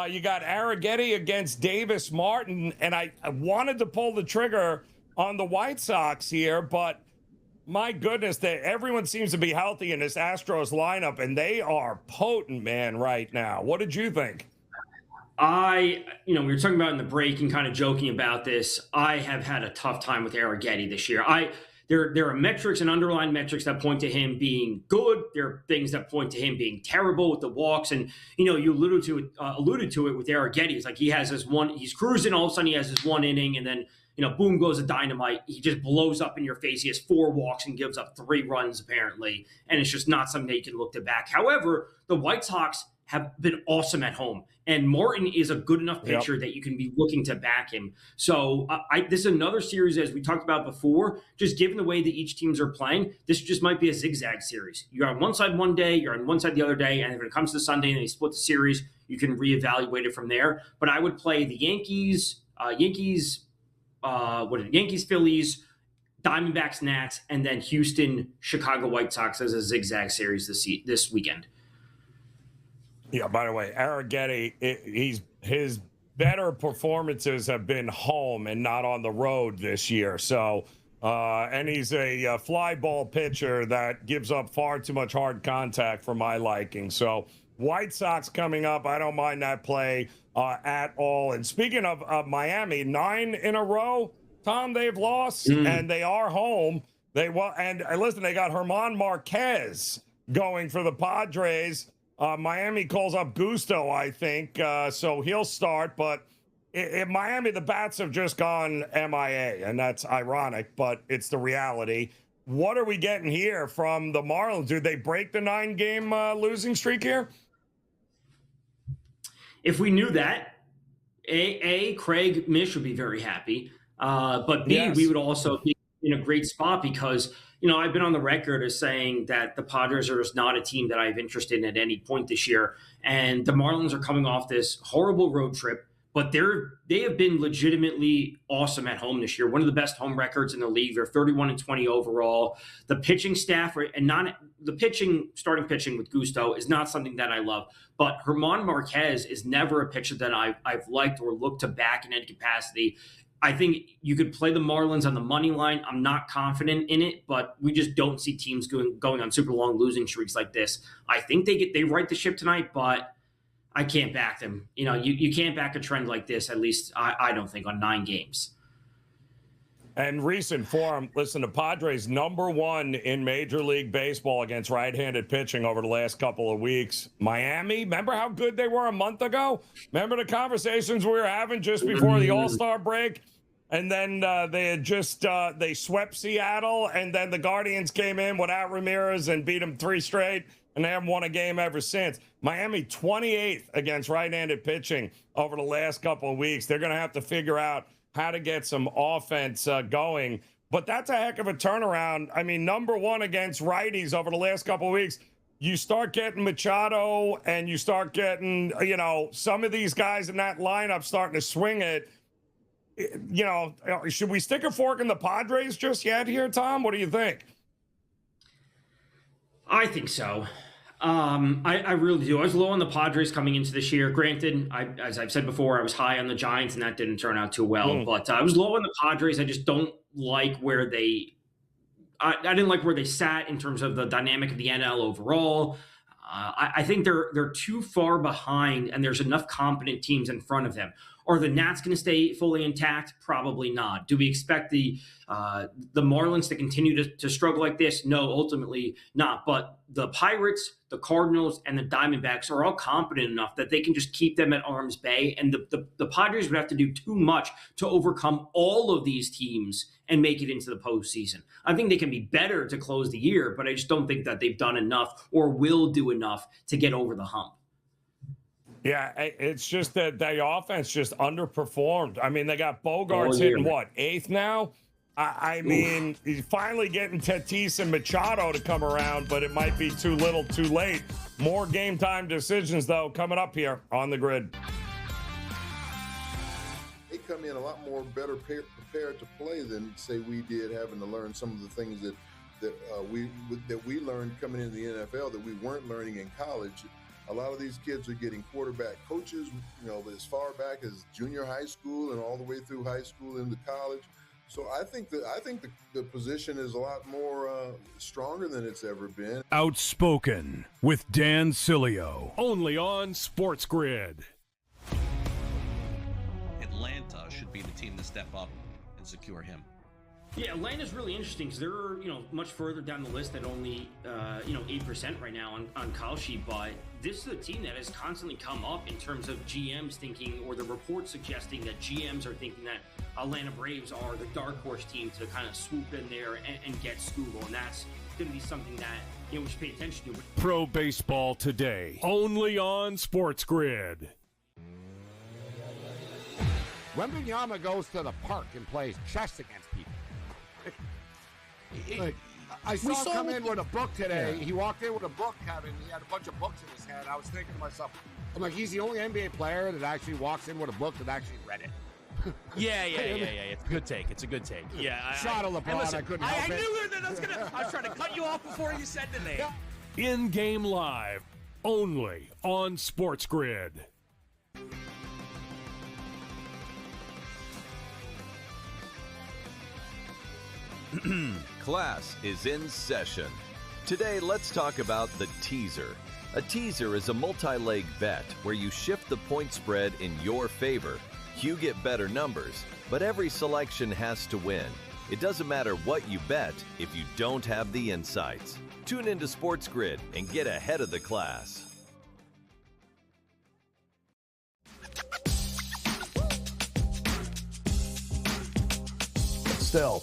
You got Arrighetti against Davis Martin, and I wanted to pull the trigger on the White Sox here, but my goodness, everyone seems to be healthy in this Astros lineup, and they are potent, man, right now. What did you think? We were talking about in the break and kind of joking about this. I have had a tough time with Arrighetti this year. There are metrics and underlying metrics that point to him being good. There are things that point to him being terrible with the walks. And, you alluded to it with Arrighetti. It's like he has this one, he's cruising, all of a sudden he has this one inning, and then, boom goes a dynamite. He just blows up in your face. He has 4 walks and gives up 3 runs, apparently. And it's just not something that you can look to back. However, the White Sox have been awesome at home. And Martin is a good enough pitcher that you can be looking to back him. So this is another series, as we talked about before, just given the way that each teams are playing, this just might be a zigzag series. You're on one side one day, you're on one side the other day, and if it comes to Sunday and they split the series, you can reevaluate it from there. But I would play the Yankees, Phillies, Diamondbacks, Nats, and then Houston, Chicago White Sox as a zigzag series this weekend. Yeah, by the way, Arrighetti, his better performances have been home and not on the road this year. So, and he's a fly ball pitcher that gives up far too much hard contact for my liking. So, White Sox coming up, I don't mind that play at all. And speaking of Miami, 9 in a row, Tom, they've lost, and they are home. And listen, they got German Marquez going for the Padres. Miami calls up Gusto, I think, so he'll start. But in Miami, the bats have just gone MIA, and that's ironic, but it's the reality. What are we getting here from the Marlins? Do they break the 9-game losing streak here? If we knew that, A, Craig Mish would be very happy. But B, we would also be in a great spot because – I've been on the record as saying that the Padres are just not a team that I have interest in at any point this year. And the Marlins are coming off this horrible road trip, but they have been legitimately awesome at home this year. One of the best home records in the league. They're 31-20 overall. The pitching staff starting pitching with Gusto is not something that I love. But German Marquez is never a pitcher that I've liked or looked to back in any capacity. I think you could play the Marlins on the money line. I'm not confident in it, but we just don't see teams going on super long losing streaks like this. I think they right the ship tonight, but I can't back them. You can't back a trend like this, at least I don't think, on 9 games. And recent form, listen, the Padres #1 in Major League Baseball against right-handed pitching over the last couple of weeks. Miami, remember how good they were a month ago? Remember the conversations we were having just before the All-Star break? And then they swept Seattle, and then the Guardians came in without Ramirez and beat them 3 straight, and they haven't won a game ever since. Miami 28th against right-handed pitching over the last couple of weeks. They're going to have to figure out how to get some offense going. But that's a heck of a turnaround. I mean, #1 against righties over the last couple of weeks. You start getting Machado, and you start getting, some of these guys in that lineup starting to swing it. Should we stick a fork in the Padres just yet here, Tom? What do you think? I think so. I really do. I was low on the Padres coming into this year. Granted, as I've said before, I was high on the Giants, and that didn't turn out too well. But I was low on the Padres. I just don't like where I didn't like where they sat in terms of the dynamic of the NL overall. I think they're too far behind, and there's enough competent teams in front of them. Are the Nats going to stay fully intact? Probably not. Do we expect the Marlins to continue to struggle like this? No, ultimately not. But the Pirates, the Cardinals, and the Diamondbacks are all competent enough that they can just keep them at arm's bay. And the Padres would have to do too much to overcome all of these teams and make it into the postseason. I think they can be better to close the year, but I just don't think that they've done enough or will do enough to get over the hump. Yeah, it's just that the offense just underperformed. I mean, they got Bogarts hitting what, 8th now? I mean, he's finally getting Tatis and Machado to come around, but it might be too little, too late. More game time decisions, though, coming up here on the grid. They come in a lot more better prepared to play than, say, we did, having to learn some of the things that we learned coming into the NFL that we weren't learning in college. A lot of these kids are getting quarterback coaches, as far back as junior high school and all the way through high school into college. So I think the position is a lot more stronger than it's ever been. Outspoken with Dan Cilio, only on SportsGrid. Atlanta should be the team to step up and secure him. Yeah, Atlanta's really interesting because they're, much further down the list at only, 8% right now on call sheet. But this is a team that has constantly come up in terms of GMs thinking, or the reports suggesting that GMs are thinking that Atlanta Braves are the dark horse team to kind of swoop in there and get Scoogle. And that's going to be something that, we should pay attention to. Pro Baseball Today, only on SportsGrid. Wembanyama goes to the park and plays chess against people. I saw him come in with a book today. Yeah. He walked in with a book, Kevin. He had a bunch of books in his hand. I was thinking to myself, I'm like, he's the only NBA player that actually walks in with a book that actually read it. Yeah. It's a good take. It's a good take. Yeah. Shot of LeBron. Listen, I couldn't help it. I knew that I was trying to cut you off before you said the name. In-game live, only on SportsGrid. Class is in session. Today, let's talk about the teaser. A teaser is a multi-leg bet where you shift the point spread in your favor. You get better numbers, but every selection has to win. It doesn't matter what you bet if you don't have the insights. Tune into SportsGrid and get ahead of the class. Still.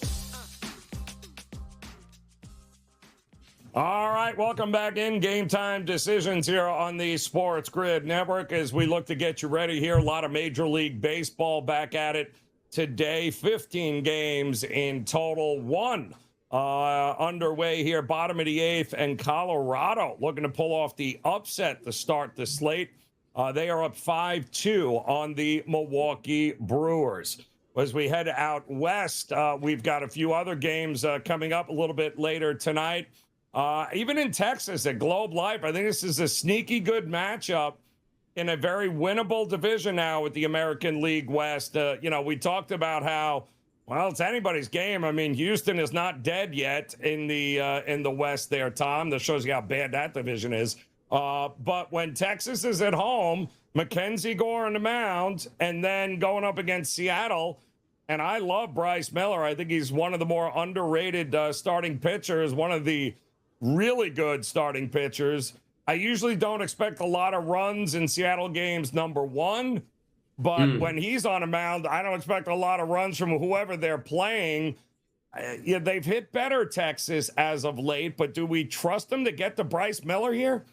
All right, welcome back in. Game time decisions here on the SportsGrid Network as we look to get you ready here. A lot of Major League Baseball back at it today. 15 games in total. One underway here, bottom of the 8th, and Colorado looking to pull off the upset to start the slate. They are up 5-2 on the Milwaukee Brewers. As we head out west, we've got a few other games coming up a little bit later tonight. Even in Texas at Globe Life, I think this is a sneaky good matchup in a very winnable division now with the American League West. We talked about how, well, it's anybody's game. I mean, Houston is not dead yet in the West there, Tom. That shows you how bad that division is. But when Texas is at home, Mackenzie Gore on the mound, and then going up against Seattle. And I love Bryce Miller. I think he's one of the more underrated starting pitchers, one of the really good starting pitchers. I usually don't expect a lot of runs in Seattle games, number one. But when he's on a mound, I don't expect a lot of runs from whoever they're playing. They've hit better, Texas, as of late. But do we trust them to get to Bryce Miller here?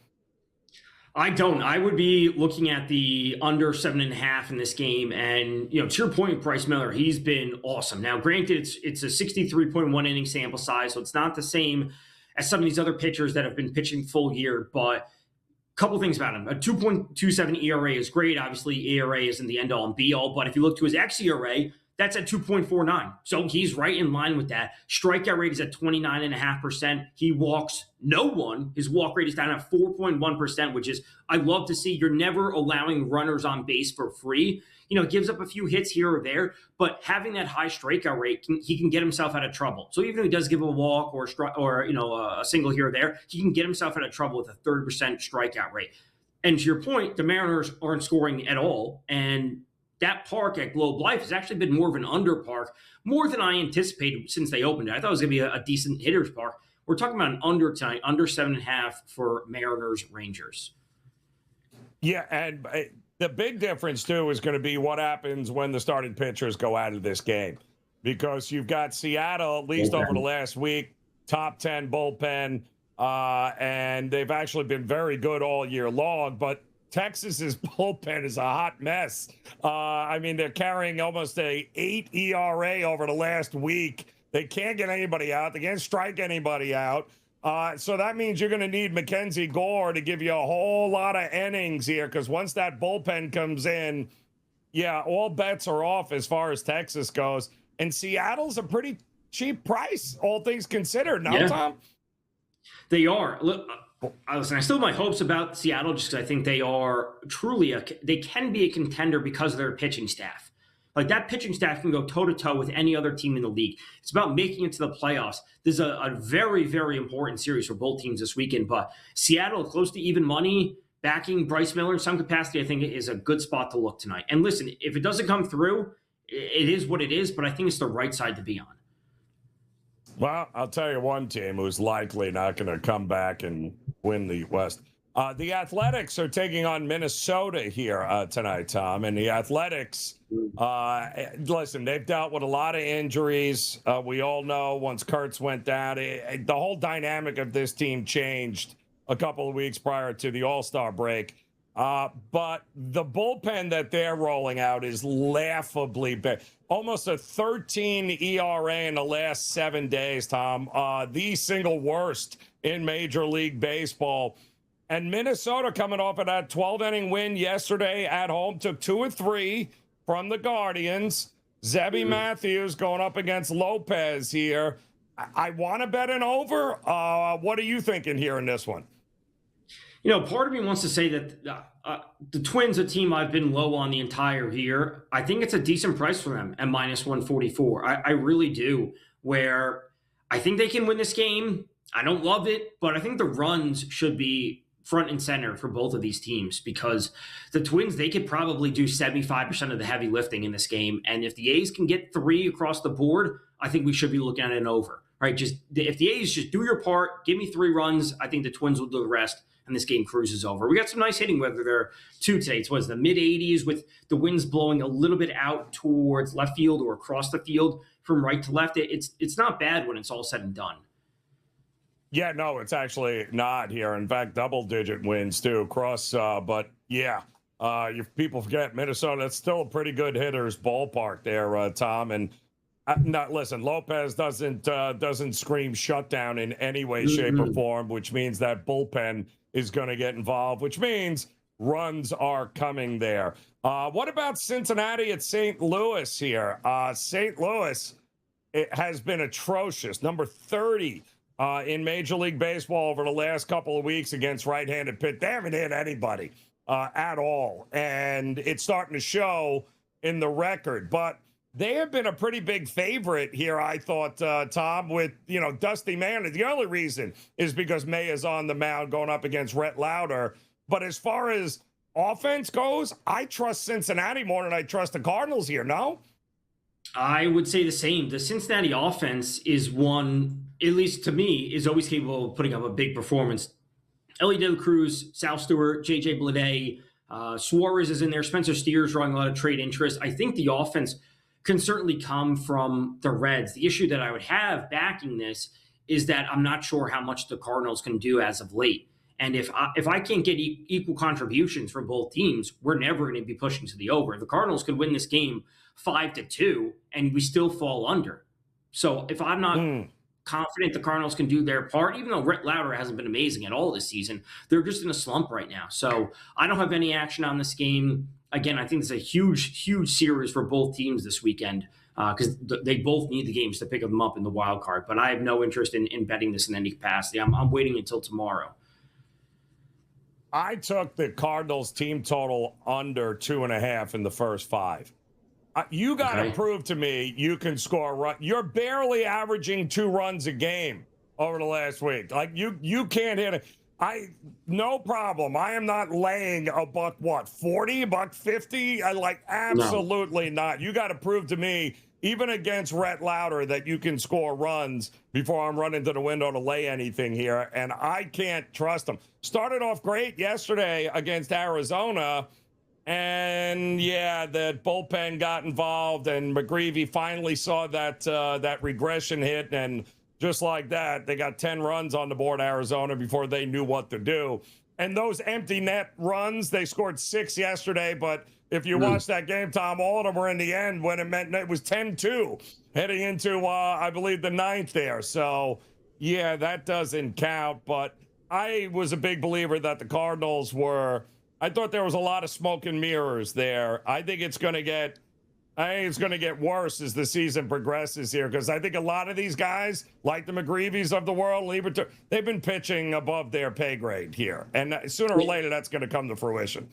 I don't. I would be looking at the under 7.5 in this game. And, to your point, Bryce Miller, he's been awesome. Now, granted, it's a 63.1 inning sample size, so it's not the same as some of these other pitchers that have been pitching full year. But a couple things about him. A 2.27 ERA is great. Obviously, ERA isn't the end-all and be-all. But if you look to his xERA, That's at 2.49. So he's right in line with that. Strikeout rate is at 29.5%. He walks no one. His walk rate is down at 4.1%, which is, I love to see. You're never allowing runners on base for free. Gives up a few hits here or there, but having that high strikeout rate, he can get himself out of trouble. So even if he does give a walk or a single here or there, he can get himself out of trouble with a 30% strikeout rate. And to your point, the Mariners aren't scoring at all, and that park at Globe Life has actually been more of an under park, more than I anticipated since they opened it. I thought it was going to be a decent hitters park. We're talking about an under tonight, under 7.5 for Mariners Rangers. Yeah, and the big difference, too, is going to be what happens when the starting pitchers go out of this game. Because you've got Seattle, at least over the last week, top 10 bullpen, and they've actually been very good all year long. But Texas's bullpen is a hot mess. They're carrying almost a 8 ERA over the last week. They can't get anybody out. They can't strike anybody out. So that means you're going to need Mackenzie Gore to give you a whole lot of innings here, because once that bullpen comes in, all bets are off as far as Texas goes. And Seattle's a pretty cheap price, all things considered. Now, Tom? They are. Look, listen, I still have my hopes about Seattle just because I think they are truly they can be a contender because of their pitching staff. Like, that pitching staff can go toe-to-toe with any other team in the league. It's about making it to the playoffs. This is a very, very important series for both teams this weekend. But Seattle, close to even money, backing Bryce Miller in some capacity, I think it is a good spot to look tonight. And listen, if it doesn't come through, it is what it is, but I think it's the right side to be on. Well, I'll tell you one team who's likely not going to come back and win the West. The Athletics are taking on Minnesota here tonight, Tom. And the Athletics, listen, they've dealt with a lot of injuries. We all know once Kurtz went down, the whole dynamic of this team changed a couple of weeks prior to the All-Star break. But the bullpen that they're rolling out is laughably bad. Almost a 13 ERA in the last 7 days, Tom. The single worst in Major League Baseball. And Minnesota coming off of that 12-inning win yesterday at home, took 2 of 3 from the Guardians. Zebby Matthews going up against Lopez here. I want to bet an over. What are you thinking here in this one? Part of me wants to say that the Twins, a team I've been low on the entire year, I think it's a decent price for them at minus 144. I really do, where I think they can win this game. I don't love it, but I think the runs should be front and center for both of these teams, because the Twins, they could probably do 75% of the heavy lifting in this game. And if the A's can get 3 across the board, I think we should be looking at an over, right? If the A's just do your part, give me 3 runs, I think the Twins will do the rest, and this game cruises over. We got some nice hitting weather there too today. It was the mid-80s with the winds blowing a little bit out towards left field or across the field from right to left. It's not bad when it's all said and done. Yeah, no, it's actually not here. In fact, double-digit wins too across. But yeah, if people forget Minnesota, it's still a pretty good hitters ballpark there, Tom. And listen, Lopez doesn't scream shutdown in any way, shape, or form, which means that bullpen is going to get involved, which means runs are coming there. What about Cincinnati at St. Louis here? St. Louis, it has been atrocious. Number 30 in Major League Baseball over the last couple of weeks against right-handed pitch. They haven't hit anybody at all, and it's starting to show in the record. But they have been a pretty big favorite here, I thought, Tom, with, Dusty May. The only reason is because May is on the mound going up against Rhett Lauder. But as far as offense goes, I trust Cincinnati more than I trust the Cardinals here, no? I would say the same. The Cincinnati offense is one, at least to me, is always capable of putting up a big performance. Ellie De La Cruz, Sal Stewart, J.J. Bleday, Suarez is in there. Spencer Steer's drawing a lot of trade interest. I think the offense can certainly come from the Reds. The issue that I would have backing this is that I'm not sure how much the Cardinals can do as of late. And if I can't get equal contributions from both teams, we're never going to be pushing to the over. The Cardinals could win this game 5-2, and we still fall under. So if I'm not confident the Cardinals can do their part, even though Rhett Lauder hasn't been amazing at all this season, they're just in a slump right now. So I don't have any action on this game. Again, I think it's a huge, huge series for both teams this weekend. because they both need the games to pick them up in the wild card. But I have no interest in betting this in any capacity. I'm waiting until tomorrow. I took the Cardinals team total under 2.5 in the first 5. You got to prove to me you can score a run. You're barely averaging 2 runs a game over the last week. Like you can't hit it. No problem. I am not laying a buck, what, 40, buck 50? Absolutely not. You got to prove to me, even against Rhett Lauder, that you can score runs before I'm running to the window to lay anything here. And I can't trust them. Started off great yesterday against Arizona. And yeah, the bullpen got involved, and McGreevy finally saw that regression hit, and just like that, they got 10 runs on the board, Arizona, before they knew what to do. And those empty net runs, they scored 6 yesterday, but if you watch that game, Tom, all of them were in the end when it meant it was 10-2 heading into, I believe, the 9th there. So yeah, that doesn't count. But I was a big believer that the Cardinals were. I thought there was a lot of smoke and mirrors there. I think it's going to get worse as the season progresses here, because I think a lot of these guys, like the McGreevy's of the world, they've been pitching above their pay grade here. And sooner or later, that's going to come to fruition.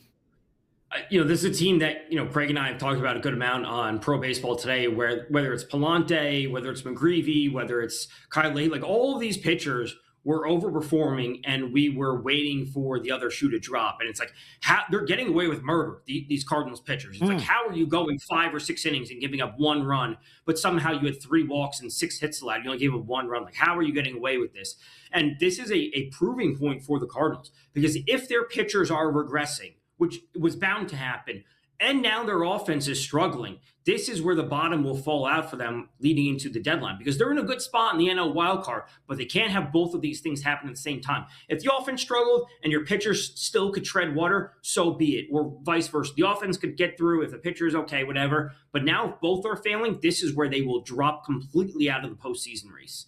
This is a team that, Craig and I have talked about a good amount on Pro Baseball Today, whether it's Palante, whether it's McGreevy, whether it's Kyle Lee, like all of these pitchers were overperforming, and we were waiting for the other shoe to drop. And it's like, how they're getting away with murder, these Cardinals pitchers. It's like, how are you going 5 or 6 innings and giving up 1 run, but somehow you had 3 walks and 6 hits allowed? You only gave up 1 run. Like, how are you getting away with this? And this is a proving point for the Cardinals, because if their pitchers are regressing, which was bound to happen, and now their offense is struggling, this is where the bottom will fall out for them leading into the deadline, because they're in a good spot in the NL wildcard, but they can't have both of these things happen at the same time. If the offense struggled and your pitchers still could tread water, so be it, or vice versa. The offense could get through if the pitcher is okay, whatever. But now if both are failing, this is where they will drop completely out of the postseason race.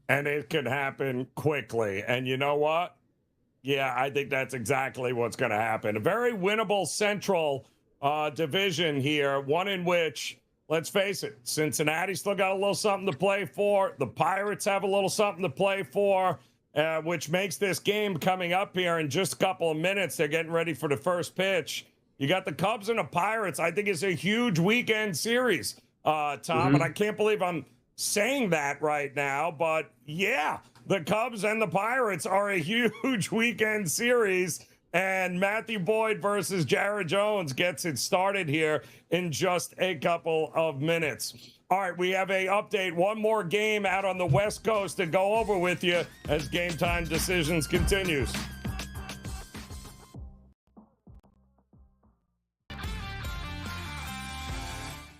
And it could happen quickly. And you know what? Yeah, I think that's exactly what's going to happen. A very winnable Central division here, one in which, let's face it, Cincinnati still got a little something to play for. The Pirates have a little something to play for, which makes this game coming up here in just a couple of minutes. They're getting ready for the first pitch. You got the Cubs and the Pirates. I think it's a huge weekend series, Tom, and I can't believe I'm saying that right now, but yeah, the Cubs and the Pirates are a huge weekend series, and Matthew Boyd versus Jared Jones gets it started here in just a couple of minutes. All right, we have a update. One more game out on the West Coast to go over with you as Game Time Decisions continues.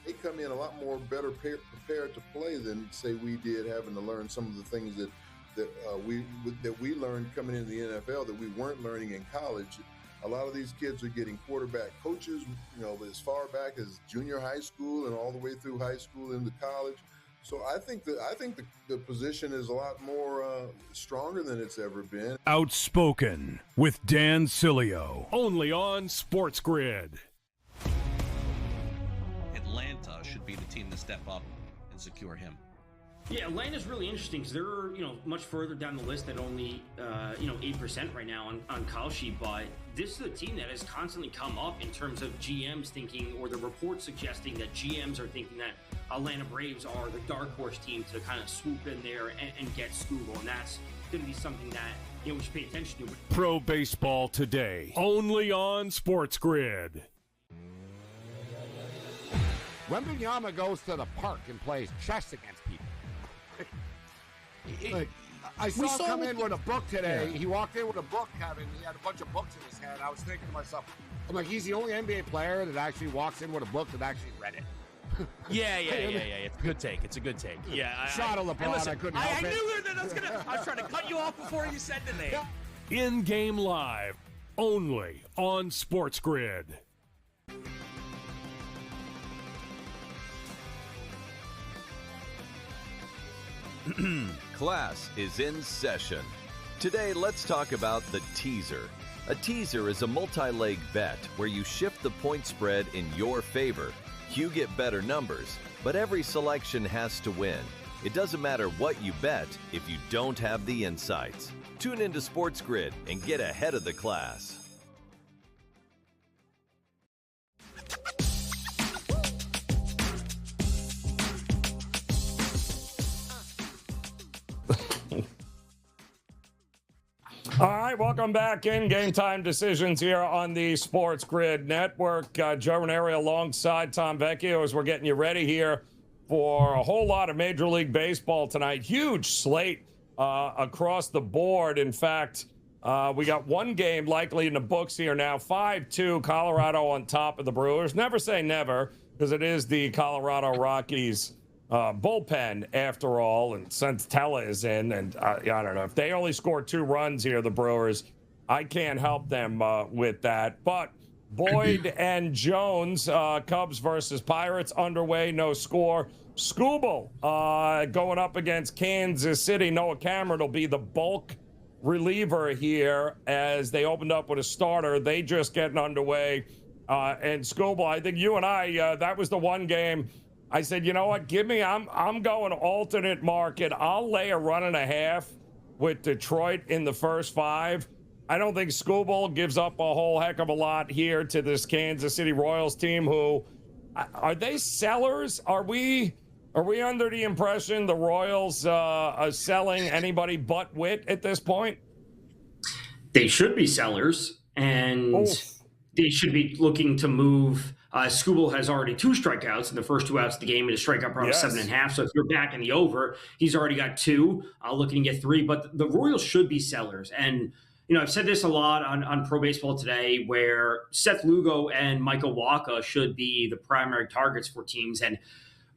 They come in a lot more better prepared to play than, say, we did, having to learn some of the things that we learned coming into the NFL that we weren't learning in college. A lot of these kids are getting quarterback coaches, as far back as junior high school and all the way through high school into college. So I think the position is a lot more stronger than it's ever been. Outspoken with Dan Cilio, only on SportsGrid. Atlanta should be the team to step up and secure him. Yeah, Atlanta's really interesting because they're, much further down the list at only, 8% right now on Kalshi. But this is a team that has constantly come up in terms of GMs thinking, or the reports suggesting that GMs are thinking that Atlanta Braves are the dark horse team to kind of swoop in there and get Scoogle. And that's going to be something that, we should pay attention to. Pro Baseball Today, only on SportsGrid. Wembanyama goes to the park and plays chess against people. I saw him come in with a book today. Yeah. He walked in with a book, Kevin. He had a bunch of books in his hand. I was thinking to myself, I'm like, he's the only NBA player that actually walks in with a book that actually read it. Yeah. It's a good take. It's a good take. Yeah. Shot of LeBron. Listen, I couldn't help it. I knew that I was trying to cut you off before you said the name. In-game live, only on SportsGrid. Class is in session. Today, let's talk about the teaser. A teaser is a multi-leg bet where you shift the point spread in your favor. You get better numbers, but every selection has to win. It doesn't matter what you bet if you don't have the insights. Tune into SportsGrid and get ahead of the class. All right, welcome back in Game Time Decisions here on the SportsGrid Network. Joe Raineri alongside Tom Vecchio as we're getting you ready here for a whole lot of Major League Baseball tonight. Huge slate across the board. In fact, we got one game likely in the books here now. 5-2, Colorado on top of the Brewers. Never say never, because it is the Colorado Rockies bullpen after all, and since Tella is in, and I don't know, if they only score 2 runs here, the Brewers, I can't help them with that. But Boyd and Jones, Cubs versus Pirates underway, no score. Skubal going up against Kansas City. Noah Cameron will be the bulk reliever here as they opened up with a starter. They just getting underway. And Skubal, I think you and I, that was the one game I said, you know what, I'm going alternate market. I'll lay a 1.5 with Detroit in the first 5. I don't think Skubal gives up a whole heck of a lot here to this Kansas City Royals team who, are they sellers? Are we under the impression the Royals are selling anybody but Witt at this point? They should be sellers, and they should be looking to move. Skubal has already 2 strikeouts in the first 2 outs of the game, and a strikeout per 7.5. So if you're back in the over, he's already got 2, looking to get 3. But the Royals should be sellers. And, you know, I've said this a lot on Pro Baseball Today, where Seth Lugo and Michael Wacha should be the primary targets for teams. And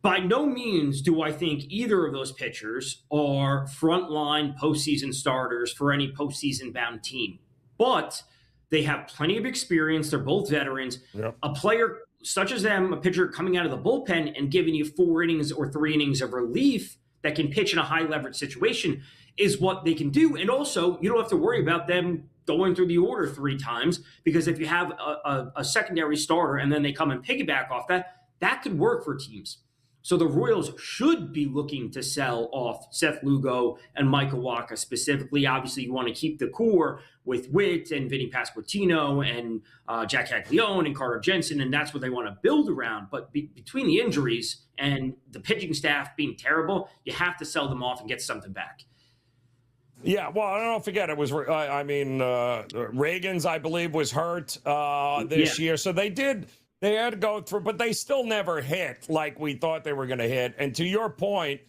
by no means do I think either of those pitchers are frontline postseason starters for any postseason-bound team. But they have plenty of experience. They're both veterans. Yep. A player such as them, a pitcher coming out of the bullpen and giving you 4 innings or 3 innings of relief that can pitch in a high leverage situation is what they can do. And also, you don't have to worry about them going through the order 3 times, because if you have a secondary starter and then they come and piggyback off that, that could work for teams. So the Royals should be looking to sell off Seth Lugo and Michael Wacha specifically. Obviously, you want to keep the core with Witt and Vinny Pasquantino and Jack Caglione and Carter Jensen, and that's what they want to build around. But between the injuries and the pitching staff being terrible, you have to sell them off and get something back. Yeah, well, I don't forget, it was, Reagans, I believe, was hurt this year. So they had to go through, but they still never hit like we thought they were going to hit. And to your point,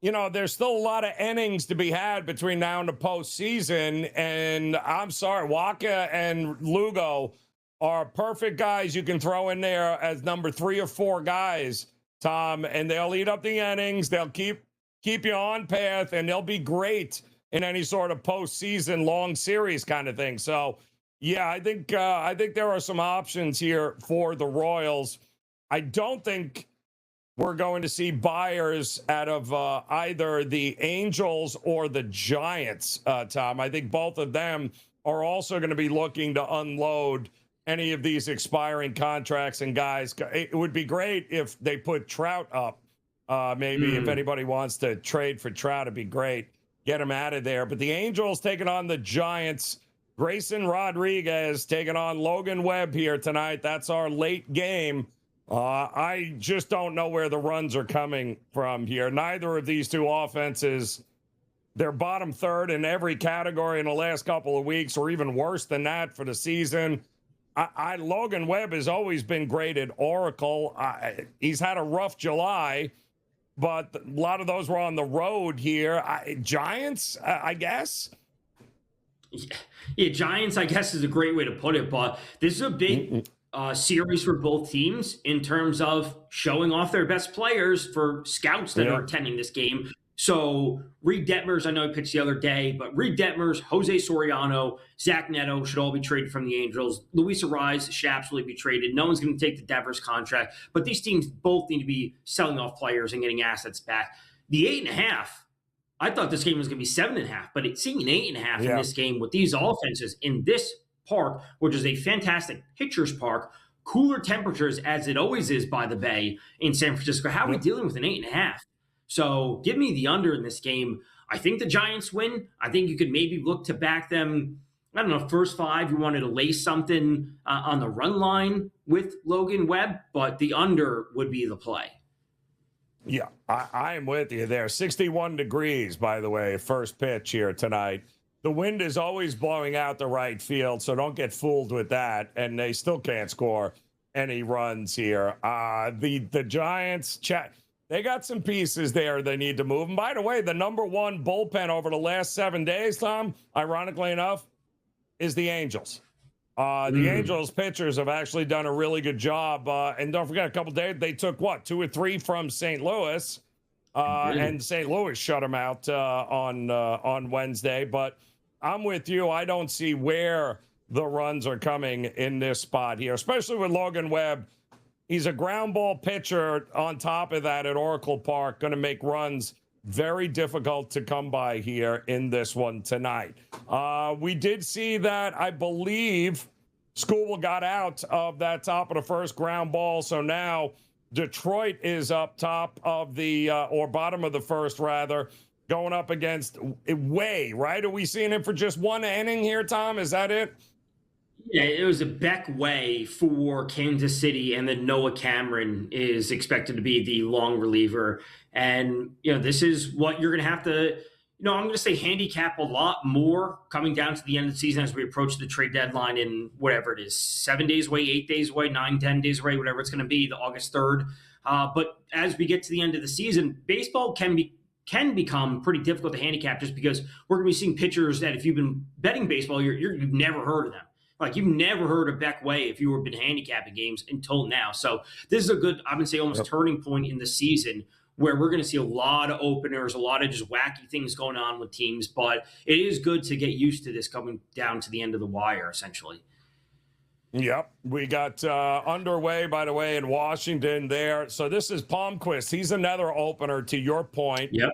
you know, there's still a lot of innings to be had between now and the postseason. And I'm sorry, Wacha and Lugo are perfect guys you can throw in there as number 3 or 4 guys, Tom, and they'll eat up the innings. They'll keep you on path, and they'll be great in any sort of postseason long series kind of thing. So, yeah, I think there are some options here for the Royals. I don't think we're going to see buyers out of either the Angels or the Giants, Tom. I think both of them are also going to be looking to unload any of these expiring contracts. And guys, it would be great if they put Trout up. Maybe if anybody wants to trade for Trout, it'd be great. Get him out of there. But the Angels taking on the Giants. Grayson Rodriguez taking on Logan Webb here tonight. That's our late game. I just don't know where the runs are coming from here. Neither of these 2 offenses, they're bottom 3rd in every category in the last couple of weeks, or even worse than that for the season. Logan Webb has always been great at Oracle. He's had a rough July, but a lot of those were on the road here. Giants, I guess. Yeah, Giants, I guess, is a great way to put it. But this is a big series for both teams in terms of showing off their best players for scouts that are attending this game. So Reed Detmers, I know he pitched the other day, but Reed Detmers, Jose Soriano, Zach Neto should all be traded from the Angels. Luis Arraez should absolutely be traded. No one's going to take the Devers contract. But these teams both need to be selling off players and getting assets back. The 8.5, I thought this game was going to be 7.5, but it's seeing 8.5 in this game with these offenses in this park, which is a fantastic pitcher's park. cooler temperatures as it always is by the bay in San Francisco. How are we dealing with an 8.5? So give me the under in this game. I think the Giants win. I think you could maybe look to back them. I don't know, first 5, you wanted to lay something on the run line with Logan Webb, but the under would be the play. Yeah, I am with you there. 61 degrees, by the way, first pitch here tonight. The wind is always blowing out the right field, so don't get fooled with that. And they still can't score any runs here. The Giants, they got some pieces there they need to move. And by the way, the number 1 bullpen over the last 7 days, Tom, ironically enough, is the Angels. The Angels pitchers have actually done a really good job. And don't forget, a couple days, they took, 2 or 3 from St. Louis. And St. Louis shut them out on Wednesday. But I'm with you. I don't see where the runs are coming in this spot here, especially with Logan Webb. He's a ground ball pitcher on top of that at Oracle Park, going to make runs very difficult to come by here in this one tonight. We did see that, I believe, School got out of that top of the first ground ball. So now Detroit is up top of the, or bottom of the first, rather, going up against Way, right? Are we seeing it for just 1 inning here, Tom? Is that it? Yeah, it was a Beck Way for Kansas City, and then Noah Cameron is expected to be the long reliever. And, this is what you're going to have to, I'm going to say handicap a lot more coming down to the end of the season as we approach the trade deadline in whatever it is, 7 days away, 8 days away, 9, 10 days away, whatever it's going to be, the August 3rd. But as we get to the end of the season, baseball can become pretty difficult to handicap just because we're going to be seeing pitchers that if you've been betting baseball, you've never heard of them. Like, you've never heard of Beck Way if you were been handicapping games until now. So this is a good, I would say, almost turning point in the season where we're going to see a lot of openers, a lot of just wacky things going on with teams. But it is good to get used to this coming down to the end of the wire, essentially. Yep. We got underway, by the way, in Washington there. So this is Palmquist. He's another opener, to your point. Yep.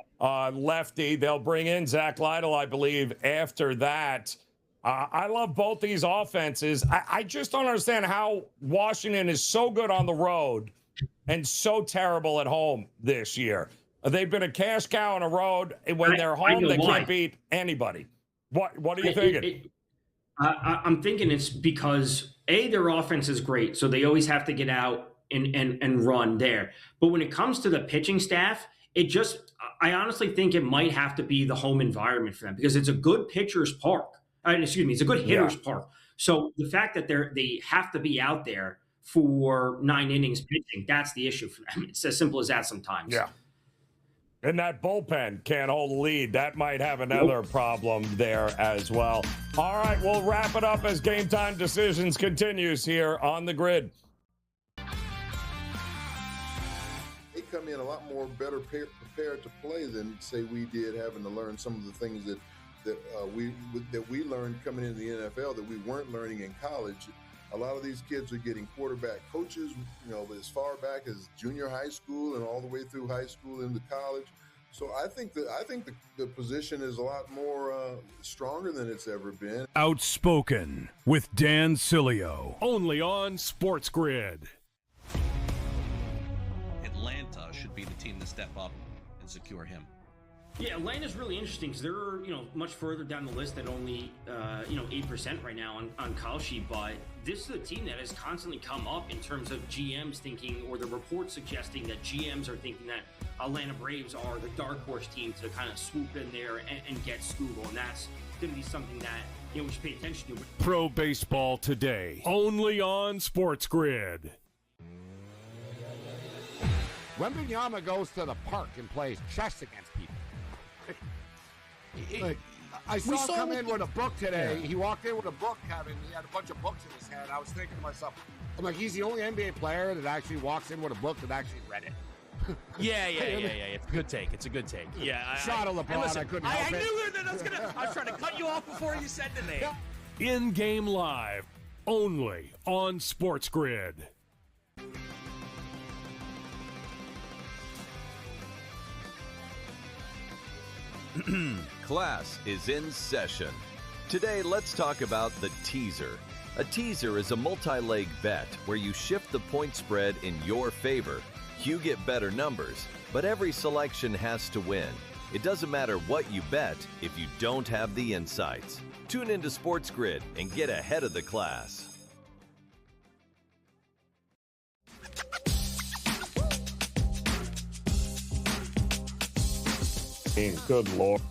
Lefty. They'll bring in Zach Lytle, I believe, after that. I love both these offenses. I just don't understand how Washington is so good on the road and so terrible at home this year. They've been a cash cow on the road. When they're home, they can't beat anybody. What are you thinking? I'm thinking it's because, their offense is great, so they always have to get out and run there. But when it comes to the pitching staff, I honestly think it might have to be the home environment for them because it's a good pitcher's park. It's a good hitter's park. So the fact that they have to be out there for 9 innings pitching, that's the issue for them. It's as simple as that sometimes. Yeah. And that bullpen can't hold a lead. That might have another problem there as well. All right, we'll wrap it up as Game Time Decisions continues here on the Grid. They come in a lot more better prepared to play than, say, we did, having to learn some of the things that we learned coming into the NFL that we weren't learning in college. A lot of these kids are getting quarterback coaches, as far back as junior high school and all the way through high school into college. So I think the position is a lot more stronger than it's ever been. Outspoken with Dan Cilio, only on SportsGrid. Atlanta should be the team to step up and secure him. Yeah, Atlanta's really interesting because they're, much further down the list at only, 8% right now on Kalshi. But this is a team that has constantly come up in terms of GMs thinking, or the reports suggesting that GMs are thinking that Atlanta Braves are the dark horse team to kind of swoop in there and get Scooble. And that's going to be something that, we should pay attention to. Pro Baseball Today, only on SportsGrid. Wembanyama goes to the park and plays chess against people. I saw him come in with a book today. Yeah. He walked in with a book, Kevin. He had a bunch of books in his hand. I was thinking to myself, I'm like, he's the only NBA player that actually walks in with a book that actually read it. Yeah. It's a good take. It's a good take. Yeah. Shot of LeBron. Listen, I couldn't help it. I knew that I was trying to cut you off before you said the name. In-game live, only on SportsGrid. Class is in session. Today, let's talk about the teaser. A teaser is a multi-leg bet where you shift the point spread in your favor. You get better numbers, but every selection has to win. It doesn't matter what you bet if you don't have the insights. Tune into SportsGrid and get ahead of the class. Good Lord.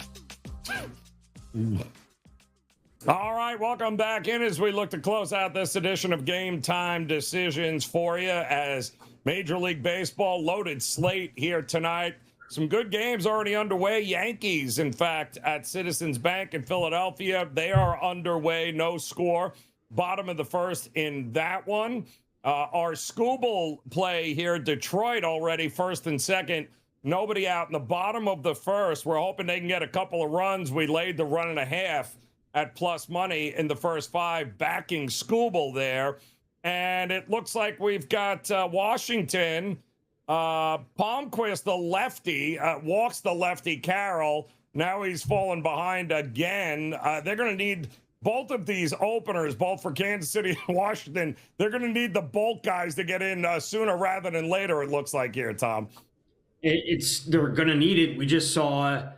All right, welcome back in as we look to close out this edition of Game Time Decisions for you as Major League Baseball loaded slate here tonight. Some good games already underway. Yankees, in fact, at Citizens Bank in Philadelphia. They are underway, no score. Bottom of the first in that one. Our Scooble play here, Detroit already, first and second. Nobody out in the bottom of the first. We're hoping they can get a couple of runs. We laid the 1.5 at plus money in the first 5, backing Scooble there. And it looks like we've got Washington. Palmquist, the lefty, walks the lefty Carroll. Now he's fallen behind again. They're going to need both of these openers, both for Kansas City and Washington. They're going to need the bulk guys to get in sooner rather than later, it looks like here, Tom. They're going to need it. We just saw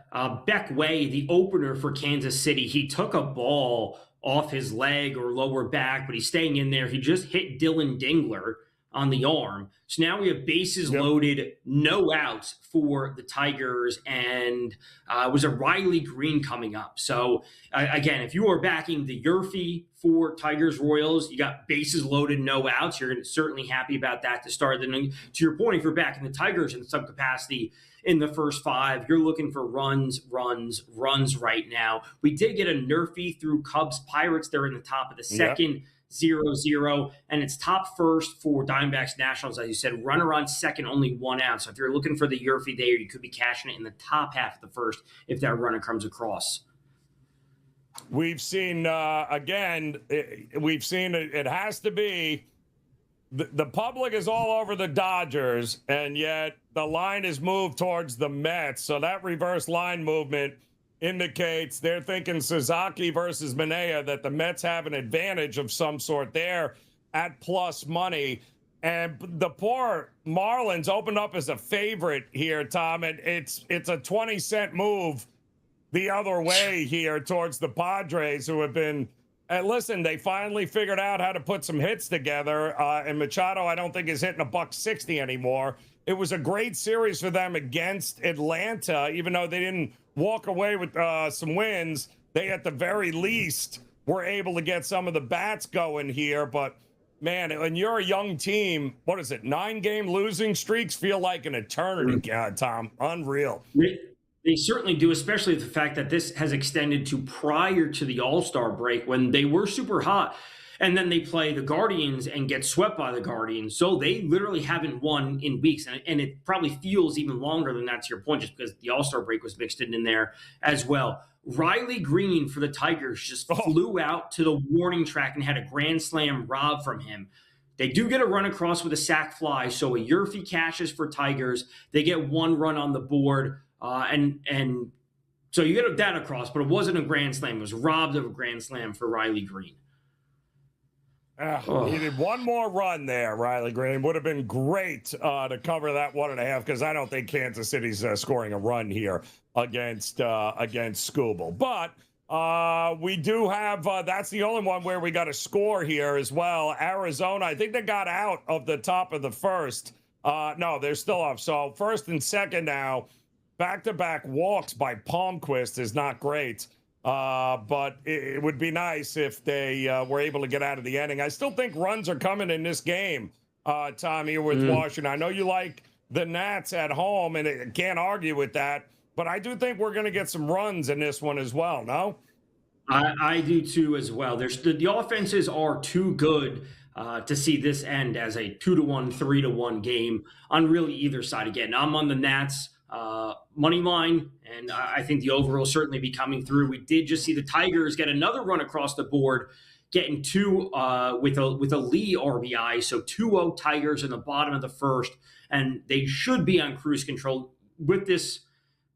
Beck Way, the opener for Kansas City. He took a ball off his leg or lower back, but he's staying in there. He just hit Dylan Dingler on the arm. So now we have bases loaded, no outs for the Tigers, and it was a Riley Green coming up. So again, if you are backing the Yurfee for Tigers Royals, you got bases loaded, no outs. You're certainly happy about that to start. Then to your point, if you're backing the Tigers in some capacity in the first 5, you're looking for runs right now. We did get a Nerfy through Cubs Pirates. They're in the top of the second. 0-0, and it's top first for Diamondbacks Nationals, as you said. Runner on second, only 1 out. So if you're looking for the Yurfee there, you could be cashing it in the top half of the first if that runner comes across. We've seen, it has to be, the public is all over the Dodgers, and yet the line is moved towards the Mets. So that reverse line movement indicates they're thinking Sasaki versus Manaea, that the Mets have an advantage of some sort there at plus money. And the poor Marlins opened up as a favorite here, Tom, and it's a 20-cent move the other way here towards the Padres, who have been, and listen, they finally figured out how to put some hits together, and Machado I don't think is hitting $160 anymore. It was a great series for them against Atlanta, even though they didn't walk away with some wins. They, at the very least, were able to get some of the bats going here. But, man, when you're a young team, what is it, 9-game losing streaks feel like an eternity, Tom. Unreal. They certainly do, especially the fact that this has extended to prior to the All-Star break when they were super hot. And then they play the Guardians and get swept by the Guardians. So they literally haven't won in weeks. And it probably feels even longer than that, to your point, just because the All-Star break was mixed in there as well. Riley Green for the Tigers just flew out to the warning track and had a grand slam robbed from him. They do get a run across with a sac fly. So a Yurfee cashes for Tigers. They get 1 run on the board. And so you get that across, but it wasn't a grand slam. It was robbed of a grand slam for Riley Green. He needed 1 more run there, Riley Green. Would have been great to cover that 1.5, because I don't think Kansas City's scoring a run here against Scooble. But we do have, that's the only one where we got a score here as well. Arizona, I think they got out of the top of the first. No, they're still up. So first and second now, back-to-back walks by Palmquist is not great. But it would be nice if they were able to get out of the inning. I still think runs are coming in this game, Tommy, with Washington. I know you like the Nats at home, and I can't argue with that. But I do think we're going to get some runs in this one as well, no? I do too as well. The offenses are too good to see this end as a 2-1, 3-1 game on really either side. Again, I'm on the Nats money line, and I think the over will certainly be coming through. We did just see the Tigers get another run across the board, getting 2 with a Lee RBI, so 2-0 Tigers in the bottom of the first, and they should be on cruise control with this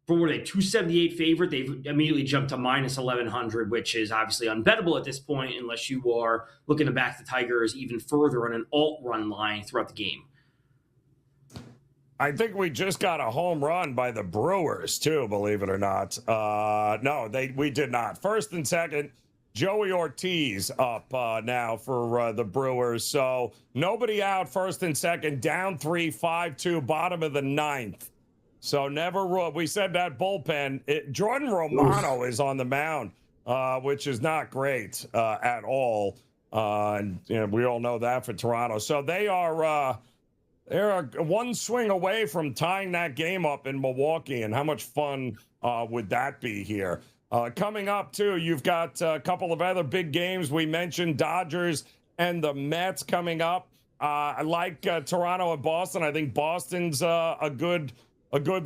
for what, a 278 favorite. They've immediately jumped to minus 1100, which is obviously unbettable at this point unless you are looking to back the Tigers even further on an alt run line throughout the game. I think we just got a home run by the Brewers too, believe it or not. No, we did not. First and second, Joey Ortiz up now for the Brewers. So nobody out, first and second, down 3, 5-2, bottom of the ninth. So never we said that bullpen. Jordan Romano is on the mound, which is not great at all. And we all know that for Toronto. So they're one swing away from tying that game up in Milwaukee. And how much fun would that be here? Coming up, too, you've got a couple of other big games. We mentioned Dodgers and the Mets coming up. I like Toronto and Boston. I think Boston's a good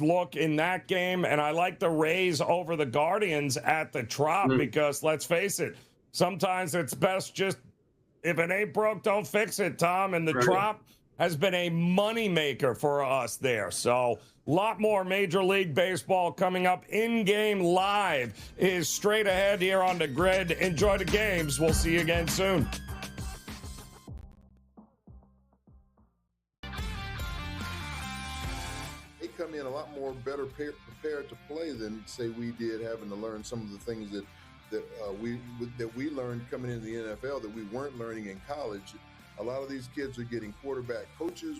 look in that game. And I like the Rays over the Guardians at the Trop because, let's face it, sometimes it's best just, if it ain't broke, don't fix it, Tom. And the Trop has been a moneymaker for us there. So a lot more Major League Baseball coming up. In-game live is straight ahead here on the grid. Enjoy the games. We'll see you again soon. They come in a lot more better prepared to play than, say, we did, having to learn some of the things that we learned coming into the NFL that we weren't learning in college. A lot of these kids are getting quarterback coaches,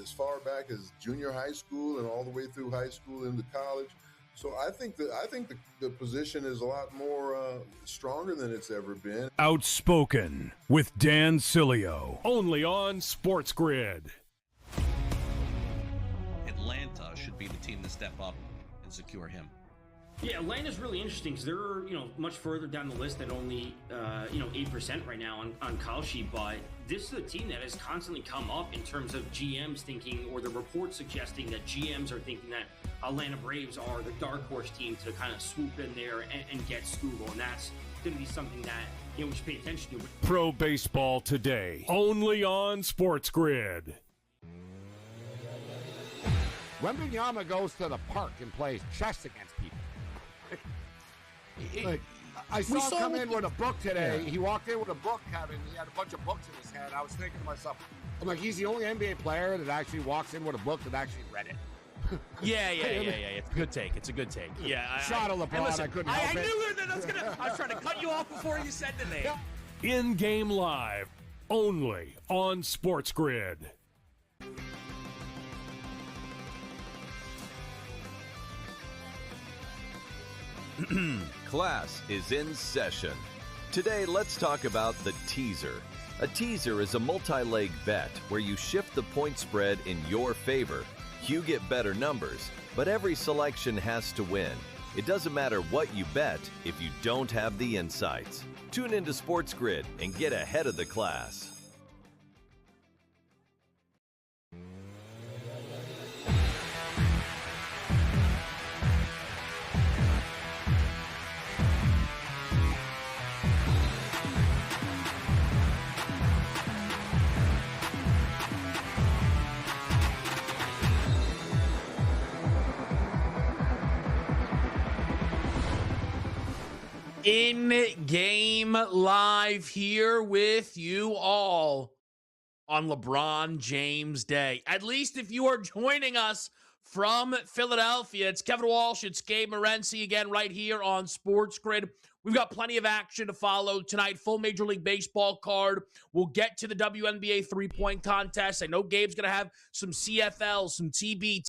as far back as junior high school and all the way through high school into college. So I think the position is a lot more stronger than it's ever been. Outspoken with Dan Cilio, only on SportsGrid. Atlanta should be the team to step up and secure him. Yeah, Atlanta's really interesting because they're much further down the list at only 8% right now on Kalshi, but this is a team that has constantly come up in terms of GMs thinking, or the reports suggesting that GMs are thinking that Atlanta Braves are the dark horse team to kind of swoop in there and get Scooble, and that's going to be something that we should pay attention to. Pro Baseball Today, only on SportsGrid. Wembanyama goes to the park and plays chess against people. I saw him come in with a book today. Yeah. He walked in with a book, Kevin. He had a bunch of books in his hand. I was thinking to myself, I'm like, he's the only NBA player that actually walks in with a book that actually read it. Yeah. It's a good take. It's a good take. Yeah. Shot of LeBron. Listen, I couldn't help it. I knew that I was trying to cut you off before you said the name. In-game live, only on SportsGrid. Class is in session. Today, let's talk about the teaser. A teaser is a multi-leg bet where you shift the point spread in your favor. You get better numbers, but every selection has to win. It doesn't matter what you bet if you don't have the insights. Tune into SportsGrid and get ahead of the class. In-game live here with you all on LeBron James Day. At least if you are joining us from Philadelphia, it's Kevin Walsh, it's Gabe Morency again right here on SportsGrid. We've got plenty of action to follow tonight. Full Major League Baseball card. We'll get to the WNBA three-point contest. I know Gabe's going to have some CFL, some TBT.